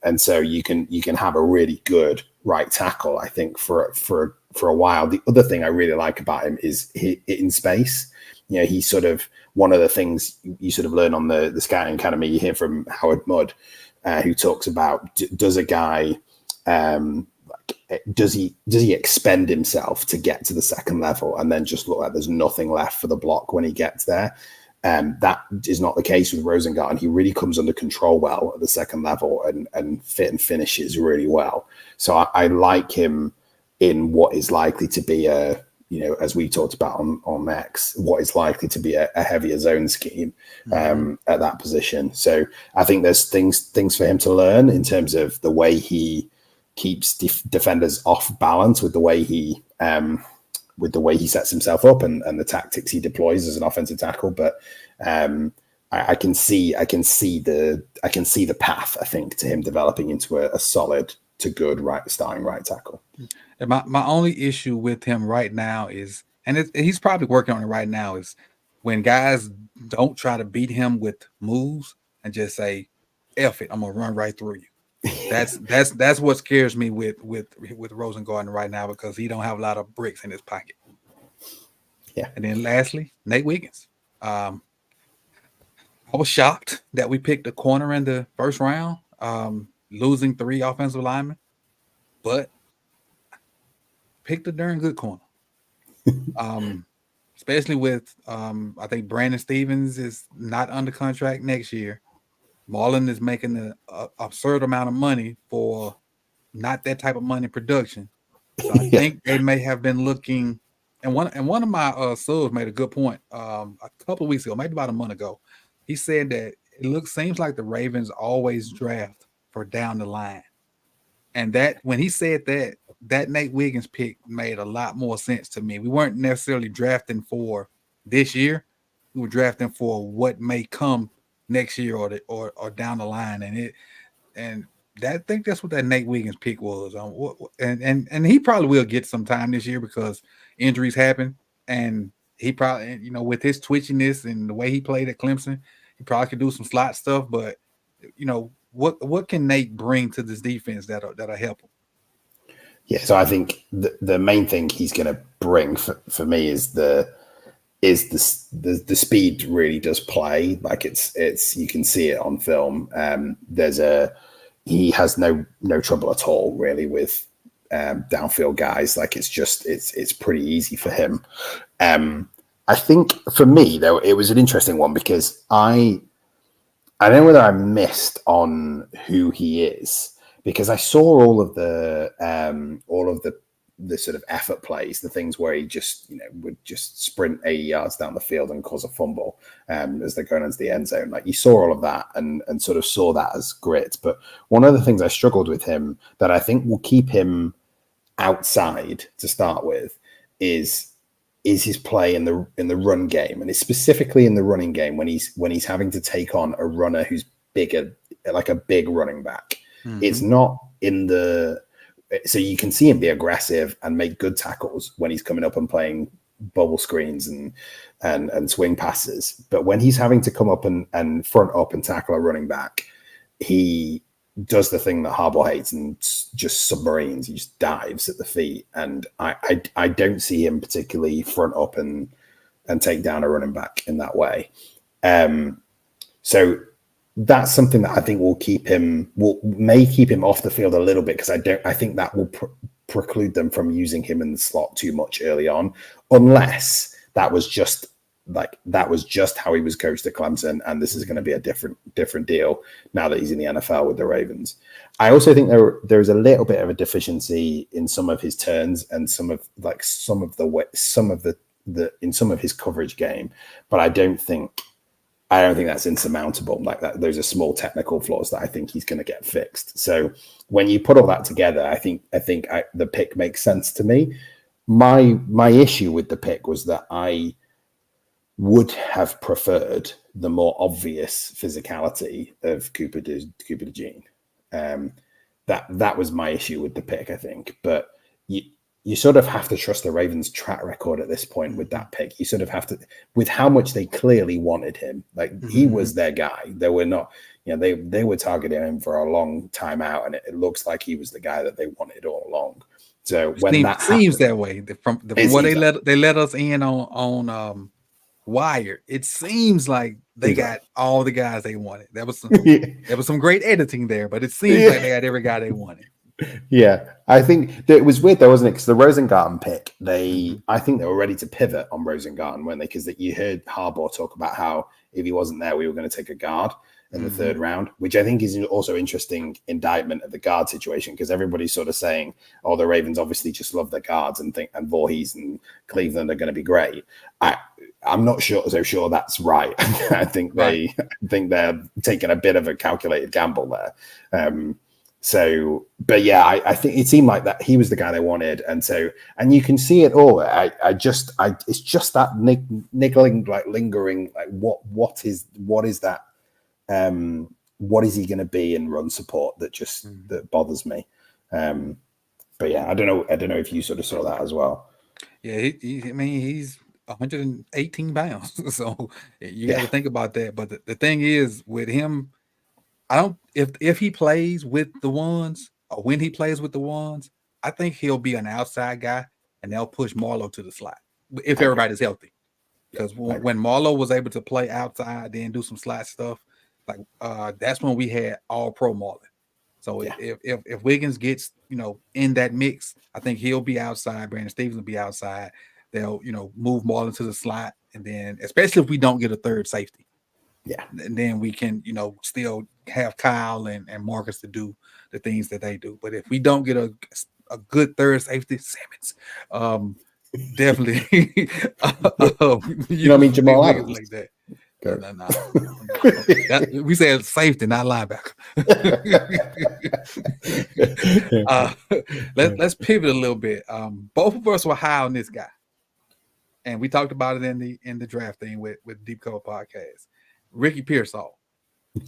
Speaker 2: And so you can have a really good right tackle, I think, for a while. The other thing I really like about him is in space. He's sort of one of the things you sort of learn on the scouting academy. You hear from Howard Mudd, who talks about does a guy does he expend himself to get to the second level and then just look like there's nothing left for the block when he gets there? That is not the case with Rosengarten. He really comes under control well at the second level and finishes really well. So I like him in what is likely to be a, as we talked about on X, what is likely to be a heavier zone scheme at that position. So I think there's things for him to learn in terms of the way he keeps defenders off balance with the way he sets himself up and the tactics he deploys as an offensive tackle. But I can see the path, I think, to him developing into a solid to good starting right tackle.
Speaker 1: And my only issue with him right now is, and he's probably working on it right now, is when guys don't try to beat him with moves and just say, "F it, I'm gonna run right through you." That's what scares me with Rosengarten right now, because he don't have a lot of bricks in his pocket.
Speaker 2: Yeah.
Speaker 1: And then lastly, Nate Wiggins. I was shocked that we picked a corner in the first round, losing 3 offensive linemen, but picked a darn good corner. Especially with I think Brandon Stevens is not under contract next year. Marlon is making an absurd amount of money for not that type of money production. So I think they may have been looking, and one of my subs made a good point a couple of weeks ago, maybe about a month ago. He said that seems like the Ravens always draft for down the line. And that when he said that Nate Wiggins pick made a lot more sense to me. We weren't necessarily drafting for this year. We were drafting for what may come next year or down the line. And I think that's what that Nate Wiggins pick was. And he probably will get some time this year because injuries happen. And he probably, with his twitchiness and the way he played at Clemson, he probably could do some slot stuff. But what can Nate bring to this defense that'll help him?
Speaker 2: Yeah, so I think the main thing he's going to bring for me is the speed really does play. Like it's you can see it on film. He has no trouble at all really with downfield guys. Like it's pretty easy for him. I think for me though, it was an interesting one because I don't know whether I missed on who he is, because I saw all of the sort of effort plays, the things where he just would just sprint 80 yards down the field and cause a fumble as they're going into the end zone. Like you saw all of that and sort of saw that as grit. But one of the things I struggled with him that I think will keep him outside to start with is his play in the run game, and it's specifically in the running game when he's having to take on a runner who's bigger, like a big running back. Mm-hmm. It's not in the so you can see him be aggressive and make good tackles when he's coming up and playing bubble screens and swing passes. But when he's having to come up and front up and tackle a running back, he does the thing that Harbaugh hates and just submarines. He just dives at the feet. And I don't see him particularly front up and take down a running back in that way. So that's something that I think may keep him off the field a little bit, because I think that will preclude them from using him in the slot too much early on, unless that was just how he was coached at Clemson, and this is going to be a different deal now that he's in the NFL with the Ravens. I also think there is a little bit of a deficiency in some of his turns and some of his coverage game, but I don't think that's insurmountable. Like that, those are small technical flaws that I think he's going to get fixed. So when you put all that together, I think the pick makes sense to me. My issue with the pick was that I would have preferred the more obvious physicality of Cooper DeJean. That was my issue with the pick, I think. But you sort of have to trust the Ravens' track record at this point with that pick. You sort of have to, with how much they clearly wanted him. Like he was their guy. They were not, they were targeting him for a long time out, and it looks like he was the guy that they wanted all along. So when that
Speaker 1: seems that way from what they let us in on Wired, it seems like they got all the guys they wanted. There was some great editing there, but it seems like they had every guy they wanted.
Speaker 2: Yeah, I think that it was weird though, wasn't it? Because the Rosengarten pick,
Speaker 1: Mm-hmm.
Speaker 2: I think they were ready to pivot on Rosengarten, weren't they? Because you heard Harbaugh talk about how if he wasn't there, we were going to take a guard in the
Speaker 1: Mm-hmm.
Speaker 2: third round, which I think is also interesting indictment of the guard situation because everybody's sort of saying, "Oh, the Ravens obviously just love their guards and think and Voorhees and Cleveland are going to be great." I I'm not sure that's right.
Speaker 1: Right.
Speaker 2: I think they're taking a bit of a calculated gamble there. So, but yeah, I think it seemed like that he was the guy they wanted, and so, and you can see it all. It's just that niggling, like lingering, like what is that? What is he going to be in run support
Speaker 1: Mm-hmm.
Speaker 2: that bothers me? Um, but yeah, I don't know if you sort of saw that as well.
Speaker 1: Yeah, I mean, he's 118 pounds, so you got
Speaker 2: Yeah,
Speaker 1: to think about that. But the thing is, with him, I don't if he plays with the ones or when he plays with the ones, I think he'll be an outside guy, and they'll push Marlowe to the slot if
Speaker 2: I agree.
Speaker 1: everybody's healthy.
Speaker 2: Yeah,
Speaker 1: Because
Speaker 2: I agree.
Speaker 1: when Marlowe was able to play outside, then do some slot stuff, like that's when we had all pro Marlon. So
Speaker 2: Yeah,
Speaker 1: if Wiggins gets in that mix, I think he'll be outside. Brandon Stevens will be outside. They'll move Marlon to the slot, and then especially if we don't get a third safety,
Speaker 2: yeah,
Speaker 1: and then we can still have Kyle and Marcus to do the things that they do. But if we don't get a good third safety, Simmons, definitely
Speaker 2: you know what I mean,
Speaker 1: use
Speaker 2: Jamal
Speaker 1: Wiggins
Speaker 2: Adams.
Speaker 1: like that.
Speaker 2: Go.
Speaker 1: No. We said safety, not linebacker. uh, let's pivot a little bit. Both of us were high on this guy, and we talked about it in the draft thing with Deep Cover Podcast. Ricky Pearsall.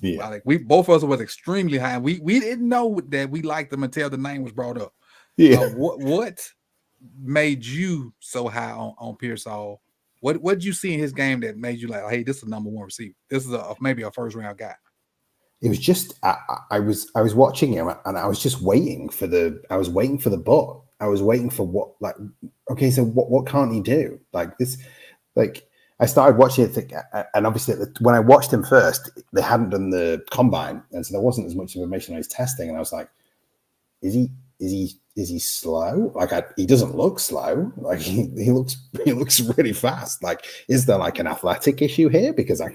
Speaker 2: Yeah.
Speaker 1: Like we both of us was extremely high. And we didn't know that we liked him until the name was brought up.
Speaker 2: Yeah.
Speaker 1: What made you so high on Pearsall? What did you see in his game that made you like, hey, this is a number one receiver? This is maybe a first round guy.
Speaker 2: It was just I was watching him and I was just waiting for the butt. I was waiting for what, like, okay, so what can't he do? Like this, like I started watching it, and obviously when I watched him first, they hadn't done the combine, and so there wasn't as much information on his testing, and I was like, is he slow? Like he doesn't look slow. Like he looks really fast. Like is there like an athletic issue here? Because I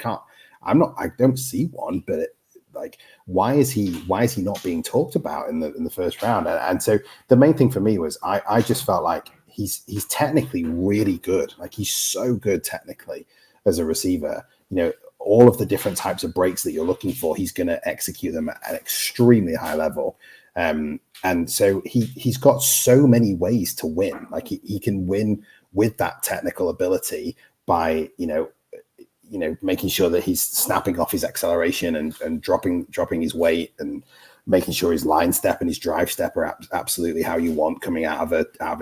Speaker 2: don't see one, but like why is he not being talked about in the first round? And so the main thing for me was I just felt like he's technically really good. Like he's so good technically as a receiver. All of the different types of breaks that you're looking for, he's going to execute them at an extremely high level. And so he's got so many ways to win. Like he can win with that technical ability by making sure that he's snapping off his acceleration and dropping his weight and making sure his line step and his drive step are absolutely how you want coming out of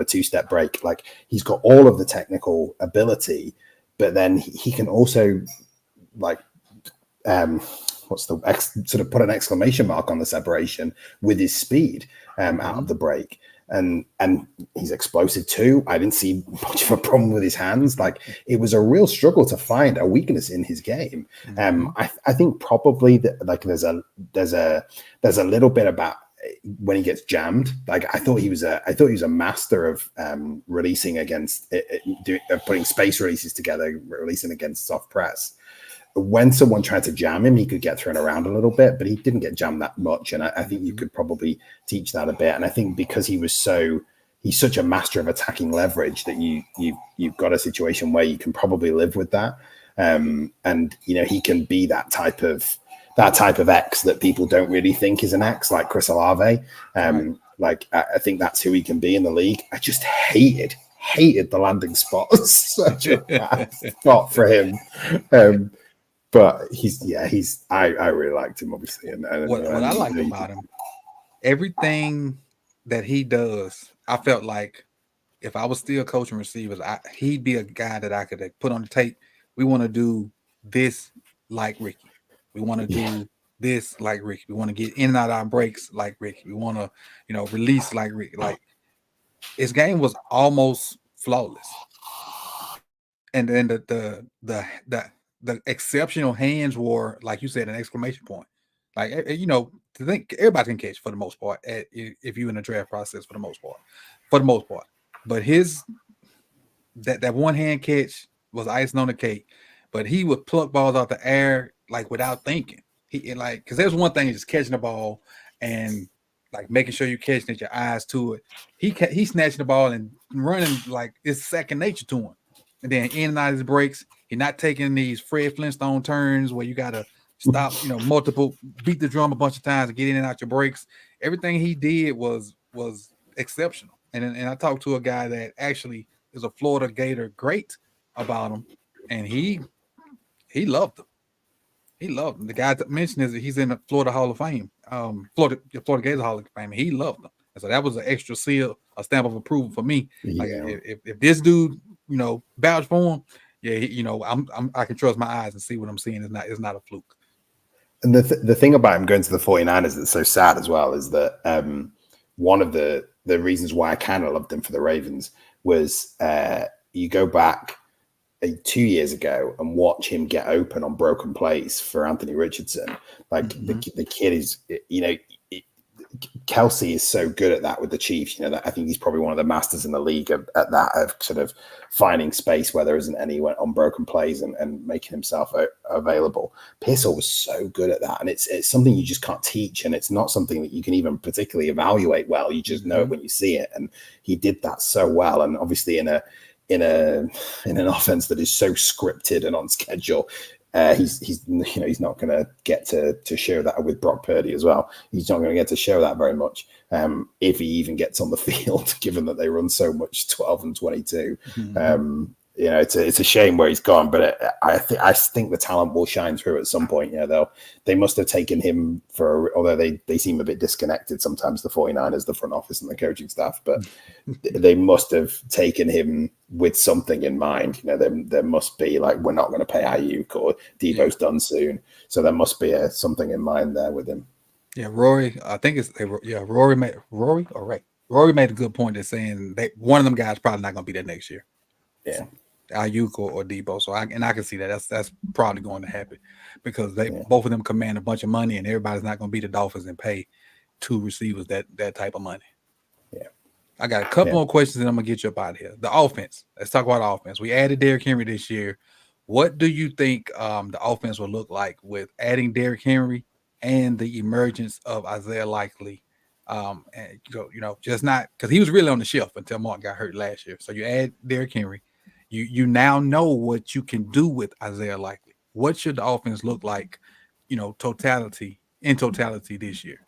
Speaker 2: a two-step break. Like he's got all of the technical ability, but then he can also like sort of put an exclamation mark on the separation with his speed out of the break. And he's explosive too. I didn't see much of a problem with his hands. Like it was a real struggle to find a weakness in his game. I think probably that like there's a little bit about when he gets jammed. Like I thought he was a master of releasing against putting space releases together, releasing against soft press. When someone tried to jam him, he could get thrown around a little bit, but he didn't get jammed that much. And I think you could probably teach that a bit. And I think because he's such a master of attacking leverage that you've got a situation where you can probably live with that. And he can be that type of X that people don't really think is an X, like Chris Olave.
Speaker 1: Right.
Speaker 2: Like I think that's who he can be in the league. I just hated the landing spot. Such a bad spot for him. But I really liked him, obviously.
Speaker 1: What I liked about him, everything that he does, I felt like if I was still coaching receivers, he'd be a guy that I could put on the tape. We want to do this like Ricky. We want to do this like Ricky. We want to get in and out of our breaks like Ricky. We want to, release like Ricky. Like his game was almost flawless. And then the exceptional hands were, like you said, an exclamation point. Like to think everybody can catch for the most part if you're in the draft process for the most part. But his that one hand catch was icing on the cake. But he would pluck balls out the air like without thinking. He like because there's one thing is just catching the ball and like making sure you're catching it, your eyes to it. He's snatching the ball and running like it's second nature to him. And then in and out of his breaks, he's not taking these Fred Flintstone turns where you gotta stop, multiple beat the drum a bunch of times and get in and out your breaks. Everything he did was exceptional. And I talked to a guy that actually is a Florida Gator great about him, and he loved him. He loved him. The guy that mentioned is that he's in the Florida Hall of Fame, Florida Gators Hall of Fame. And he loved him, and so that was an extra seal, a stamp of approval for me.
Speaker 2: Yeah.
Speaker 1: Like if this dude, vouch for him, yeah, I can trust my eyes and see what I'm seeing. It's not a fluke.
Speaker 2: And the thing about him going to the 49ers that's so sad as well is that one of the reasons why I kind of loved him for the Ravens was you go back 2 years ago and watch him get open on broken plays for Anthony Richardson. Like the kid is, Kelsey is so good at that with the Chiefs. I think he's probably one of the masters in the league at that, of sort of finding space where there isn't any on broken plays and making himself available. Pearsall was so good at that, and it's something you just can't teach, and it's not something that you can even particularly evaluate well. You just know it when you see it, and he did that so well. And obviously in an offense that is so scripted and on schedule, he's not going to get to show that with Brock Purdy as well. He's not going to get to show that very much if he even gets on the field, given that they run so much 12 and 22. It's a shame where he's gone, but I think the talent will shine through at some point. They must have taken him although they seem a bit disconnected sometimes, the 49ers, the front office and the coaching staff, but they must have taken him with something in mind. There must be like, we're not going to pay Ayuk, or Debo's done soon. So there must be something in mind there with him.
Speaker 1: Yeah, Rory, I think Rory made a good point at saying one of them guys probably not going to be there next year.
Speaker 2: Yeah.
Speaker 1: Ayuk or Debo. So I can see that. That's probably going to happen because both of them command a bunch of money, and everybody's not going to be the Dolphins and pay two receivers that type of money.
Speaker 2: Yeah.
Speaker 1: I got a couple more questions, and I'm gonna get you up out of here. The offense. Let's talk about the offense. We added Derrick Henry this year. What do you think the offense will look like with adding Derrick Henry and the emergence of Isaiah Likely? And just not because he was really on the shelf until Mark got hurt last year. So you add Derrick Henry. You now know what you can do with Isaiah Likely. What should the offense look like, totality this year?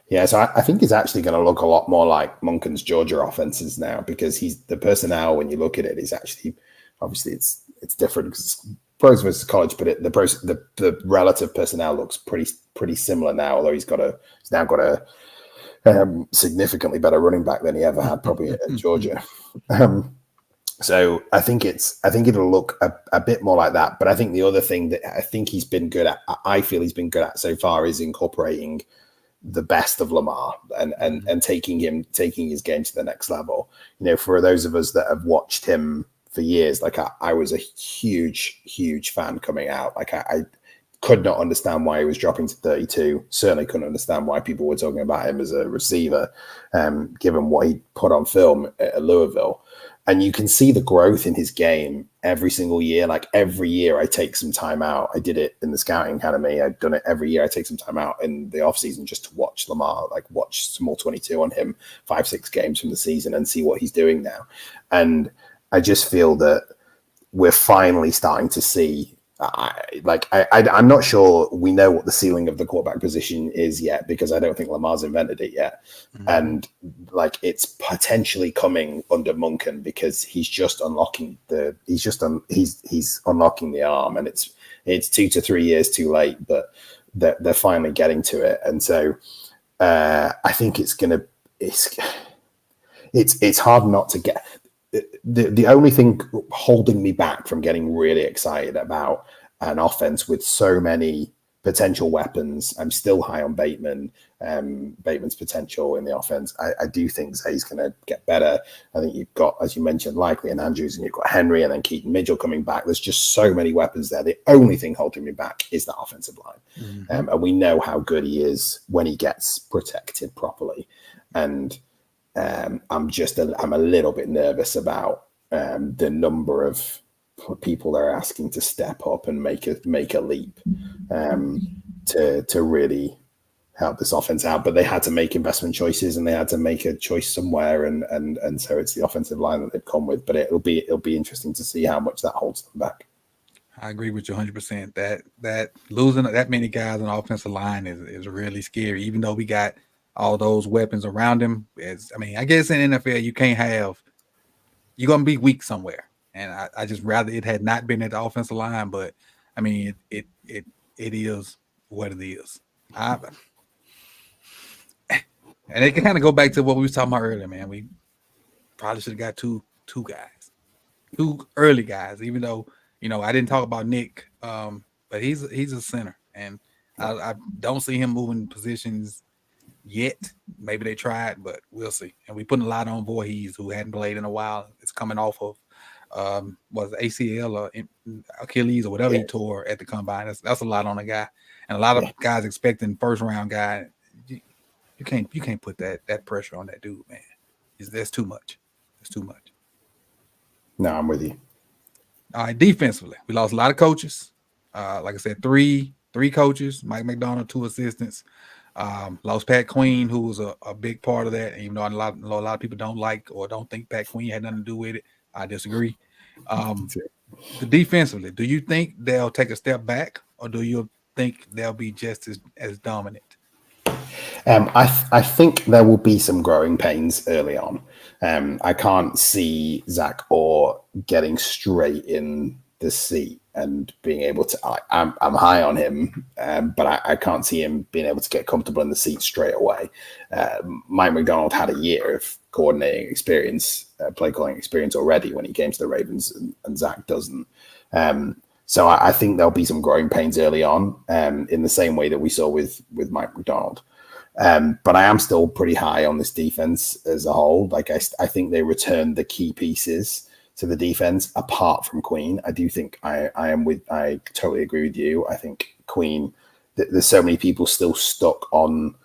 Speaker 2: Yeah, so I think it's actually going to look a lot more like Monken's Georgia offenses now, because the personnel, when you look at it, is actually, obviously it's different because it's pros versus college, but the relative personnel looks pretty similar now. Although he's now got a significantly better running back than he ever had, probably at Georgia. So I think it'll look a bit more like that. But I think the other thing that I think he's been good at, I feel he's been good at so far, is incorporating the best of Lamar and taking his game to the next level. For those of us that have watched him for years, like I was a huge fan coming out. Like I could not understand why he was dropping to 32. Certainly couldn't understand why people were talking about him as a receiver, given what he put on film at Louisville. And you can see the growth in his game every single year. Like every year I take some time out. I did it in the scouting academy. I've done it every year. I take some time out in the off season just to watch Lamar, like watch some more 22 on him, 5-6 games from the season, and see what he's doing now. And I just feel that we're finally starting to see, I'm not sure we know what the ceiling of the quarterback position is yet, because I don't think Lamar's invented it yet. And it's potentially coming under Monken, because he's just unlocking he's unlocking the arm, and it's 2 to 3 years too late, but they're finally getting to it. And so I think it's hard not to get. The only thing holding me back from getting really excited about an offense with so many potential weapons. I'm still high on Bateman. Bateman's potential in the offense. I do think Zay's going to get better. I think you've got, as you mentioned, Likely and Andrews, and you've got Henry and then Keaton Mitchell coming back. There's just so many weapons there. The only thing holding me back is that offensive line. And we know how good he is when he gets protected properly. And I'm a little bit nervous about the number of people they're asking to step up and make a leap to really help this offense out. But they had to make investment choices, and they had to make a choice somewhere, and so it's the offensive line that they've come with. But it'll be interesting to see how much that holds them back.
Speaker 1: I agree with you 100%. That losing that many guys on the offensive line is really scary. Even though we got all those weapons around him, I guess in NFL you can't have, you're gonna be weak somewhere, and I just rather it had not been at the offensive line. But I mean, it is what it is. And it can kind of go back to what we was talking about earlier, man. We probably should have got two guys, two early guys. Even though I didn't talk about Nick, but he's a center, and I don't see him moving positions yet. Maybe they tried, but we'll see. And we putting a lot on Voorhees, who hadn't played in a while. It's coming off of was ACL or Achilles or whatever he tore at the combine. That's a lot on a guy, and a lot of guys expecting first round guy. You can't put that pressure on that dude, man. That's too much. It's too much.
Speaker 2: No, I'm with you.
Speaker 1: All right, defensively, we lost a lot of coaches. Like I said, three coaches: Mike Macdonald, 2 assistants. Lost Pat Queen, who was a big part of that. And even though a lot of people don't like or don't think Pat Queen had nothing to do with it, I disagree. The defensively, do you think they'll take a step back, or do you think they'll be just as dominant?
Speaker 2: I think there will be some growing pains early on. I can't see Zach Orr getting straight in the seat and being able to. I'm high on him, but I can't see him being able to get comfortable in the seat straight away. Mike Macdonald had a year of coordinating experience, play calling experience already when he came to the Ravens, and Zach doesn't. So I think there'll be some growing pains early on, in the same way that we saw with Mike Macdonald. But I am still pretty high on this defense as a whole. Like I think they returned the key pieces to the defense apart from Queen. I do think I totally agree with you. I think Queen, there's so many people still stuck on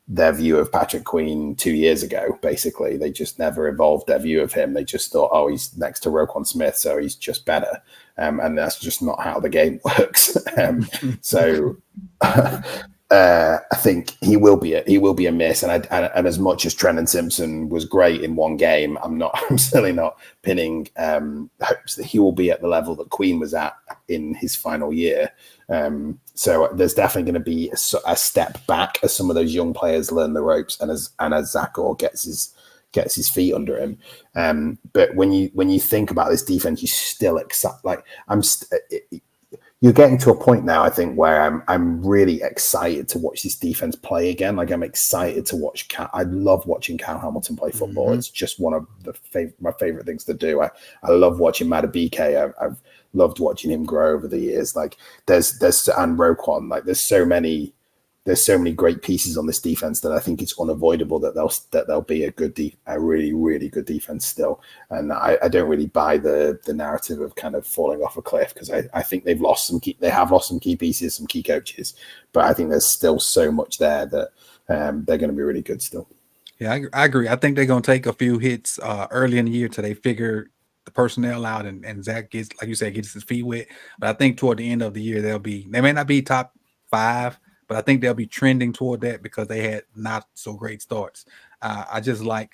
Speaker 2: their view of Patrick Queen 2 years ago. Basically, they just never evolved their view of him. They just thought, oh, he's next to Roquan Smith, so he's just better. And that's just not how the game works. I think he will be a miss, and as much as Trenton Simpson was great in one game, I'm certainly not pinning hopes that he will be at the level that Queen was at in his final year. So there's definitely going to be a step back as some of those young players learn the ropes, and as Zach Orr gets his feet under him. But when you think about this defense, you still accept, like you're getting to a point now, I think, where I'm really excited to watch this defense play again. Like I'm excited to watch I love watching Cal Hamilton play football. It's just one of my favorite things to do. I love watching Madubuike. I've loved watching him grow over the years. Like there's and Roquan. Like there's so many great pieces on this defense that I think it's unavoidable that they'll be a really, really good defense still. And I don't really buy the narrative of kind of falling off a cliff, because I think they have lost some key pieces, some key coaches, but I think there's still so much there that they're going to be really good still.
Speaker 1: Yeah, I agree. I think they're going to take a few hits early in the year till they figure the personnel out, and Zach gets, like you said, gets his feet wet. But I think toward the end of the year, they may not be top 5, but I think they'll be trending toward that because they had not so great starts. I just like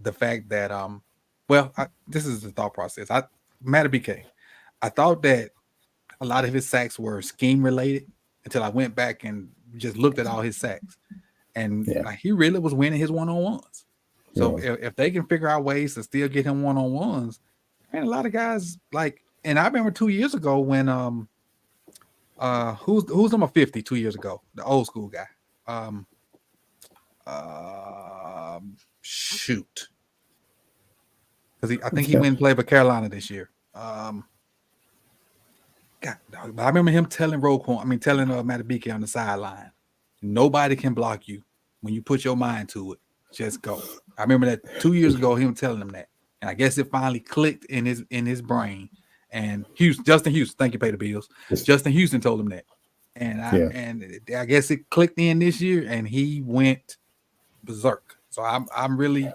Speaker 1: the fact that, this is the thought process. Madubuike, I thought that a lot of his sacks were scheme related until I went back and just looked at all his sacks, and he really was winning his one-on-ones. So if they can figure out ways to still get him one-on-ones, and a lot of guys and I remember 2 years ago when who's number 50 2 years ago, the old school guy. Shoot, because I think he went and played for Carolina this year. God, dog, but I remember him telling telling Matabike on the sideline, nobody can block you when you put your mind to it. Just go. I remember that 2 years ago, him telling him that, and I guess it finally clicked in his brain. And Justin Houston, thank you, pay the bills.
Speaker 2: Just,
Speaker 1: Justin Houston told him that,
Speaker 2: yeah,
Speaker 1: and I guess it clicked in this year, and he went berserk. So I'm really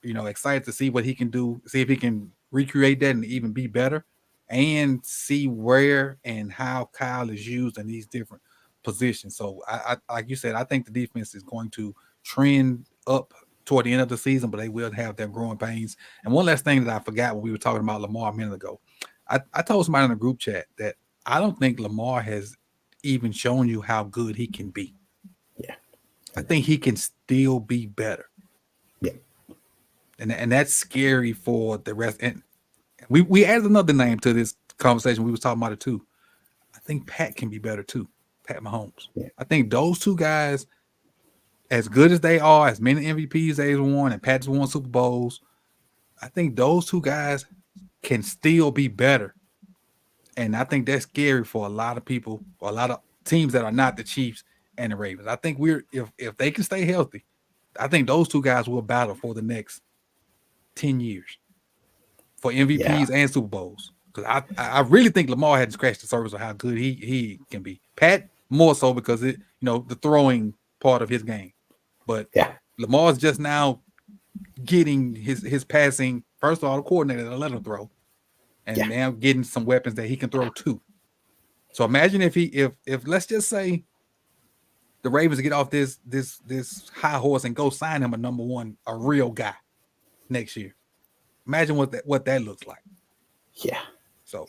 Speaker 1: excited to see what he can do, see if he can recreate that and even be better, and see where and how Kyle is used in these different positions. So I like you said, I think the defense is going to trend up toward the end of the season, but they will have their growing pains. And one last thing that I forgot when we were talking about Lamar a minute ago, I told somebody in the group chat that I don't think Lamar has even shown you how good he can be.
Speaker 2: yeah,
Speaker 1: I think he can still be better.
Speaker 2: yeah,
Speaker 1: And that's scary for the rest. And we added another name to this conversation. We was talking about it too. I think Pat can be better too. Pat Mahomes.
Speaker 2: yeah,
Speaker 1: I think those two guys, as good as they are, as many MVPs they've won, and Pat's won Super Bowls, I think those two guys can still be better. And I think that's scary for a lot of people, or a lot of teams that are not the Chiefs and the Ravens. I think if they can stay healthy, I think those two guys will battle for the next 10 years for
Speaker 2: yeah,
Speaker 1: MVPs and Super Bowls. Because I really think Lamar hadn't scratched the surface of how good he can be. Pat more so because the throwing part of his game. But
Speaker 2: yeah,
Speaker 1: Lamar's just now getting his passing, first of all, the coordinator to let him throw, and
Speaker 2: yeah,
Speaker 1: now getting some weapons that he can throw too. So imagine if let's just say the Ravens get off this high horse and go sign him a number one, a real guy next year. Imagine what that looks like.
Speaker 2: yeah.
Speaker 1: So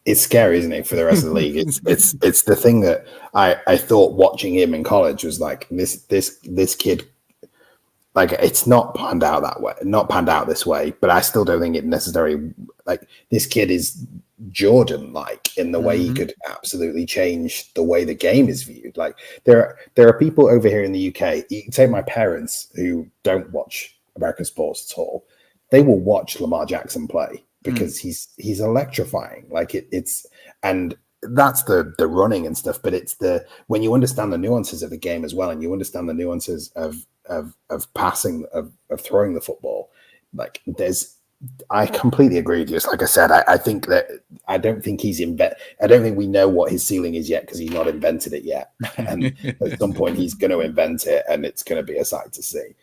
Speaker 2: It's scary, isn't it, for the rest of the league? It's the thing that I thought watching him in college was like this kid, like it's not panned out that way, not panned out this way, but I still don't think it necessarily, like this kid is Jordan like in the way he could absolutely change the way the game is viewed. Like there are people over here in the UK, you can take my parents who don't watch American sports at all, they will watch Lamar Jackson play because he's electrifying. Like it's and that's the running and stuff, but it's the when you understand the nuances of the game as well, and you understand the nuances of passing, of throwing the football. Like I completely agree with you. Like I said, I think that I don't think I don't think we know what his ceiling is yet because he's not invented it yet. And at some point he's going to invent it, and it's going to be a sight to see.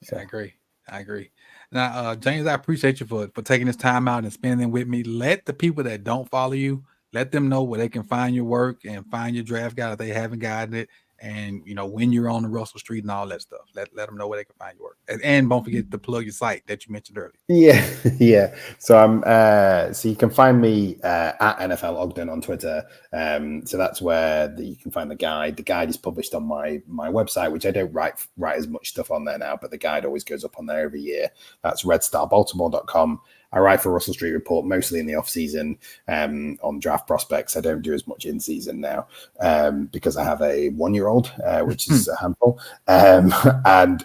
Speaker 2: So.
Speaker 1: I agree. Now, James, I appreciate you for taking this time out and spending with me. Let the people that don't follow you, let them know where they can find your work and find your draft guide if they haven't gotten it. And when you're on the Russell Street and all that stuff, let them know where they can find your work. And don't forget to plug your site that you mentioned earlier.
Speaker 2: Yeah, yeah. So so you can find me at NFL Ogden on Twitter. So that's where you can find the guide. The guide is published on my website, which I don't write as much stuff on there now, but the guide always goes up on there every year. That's redstarbaltimore.com. I write for Russell Street Report mostly in the off season on draft prospects. I don't do as much in season now because I have a 1-year-old, which is a handful. And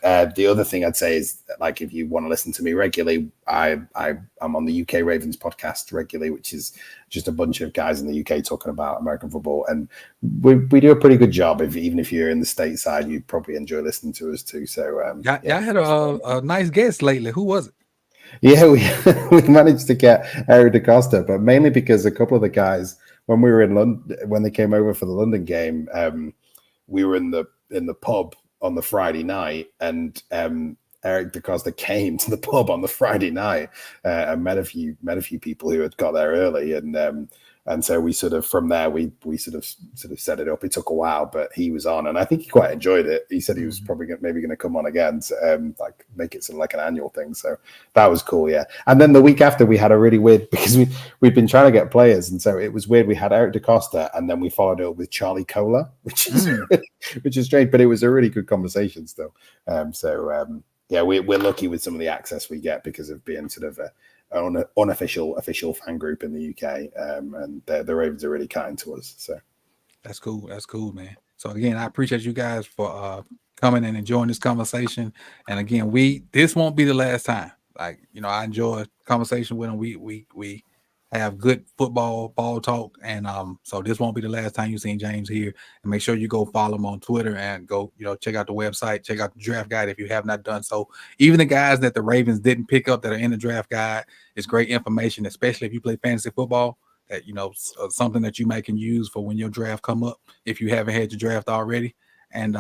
Speaker 2: the other thing I'd say is, like, if you want to listen to me regularly, I'm on the UK Ravens podcast regularly, which is just a bunch of guys in the UK talking about American football, and we do a pretty good job. Even if you're in the stateside, you probably enjoy listening to us too. So
Speaker 1: y'all had a nice guest lately. Who was it?
Speaker 2: Yeah, we managed to get Eric DaCosta, but mainly because a couple of the guys, when we were in London, when they came over for the London game, we were in the pub on the Friday night, and Eric DaCosta came to the pub on the Friday night and met a few people who had got there early, and so we sort of from there we sort of set it up. It took a while, but he was on, and I think he quite enjoyed it. He said he was probably maybe going to come on again, to, like make it sort of like an annual thing. So that was cool, yeah. And then the week after, we had a really weird because we'd been trying to get players, and so it was weird. We had Eric DaCosta, and then we followed it up with Charlie Cola, which is strange, but it was a really good conversation still. Yeah, we're lucky with some of the access we get because of being sort of an official fan group in the UK, and the Ravens are really kind to us. So
Speaker 1: that's cool, man. So again, I appreciate you guys for coming and enjoying this conversation. And again, this won't be the last time. Like I enjoy conversation with them. We have good football ball talk, and so this won't be the last time you seen James here. And make sure you go follow him on Twitter and go, check out the website, check out the draft guide if you have not done so. Even the guys that the Ravens didn't pick up that are in the draft guide, it's great information, especially if you play fantasy football. That something that you may can use for when your draft come up if you haven't had your draft already. And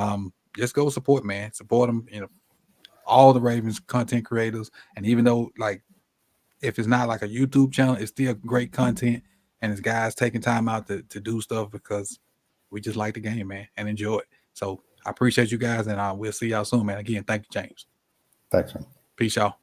Speaker 1: just go support, man. Support them. All the Ravens content creators, and even though like if it's not like a YouTube channel, it's still great content, and it's guys taking time out to do stuff because we just like the game, man, and enjoy it. So I appreciate you guys, and we'll see y'all soon, man. Again, thank you, James.
Speaker 2: Thanks, man.
Speaker 1: Peace, y'all.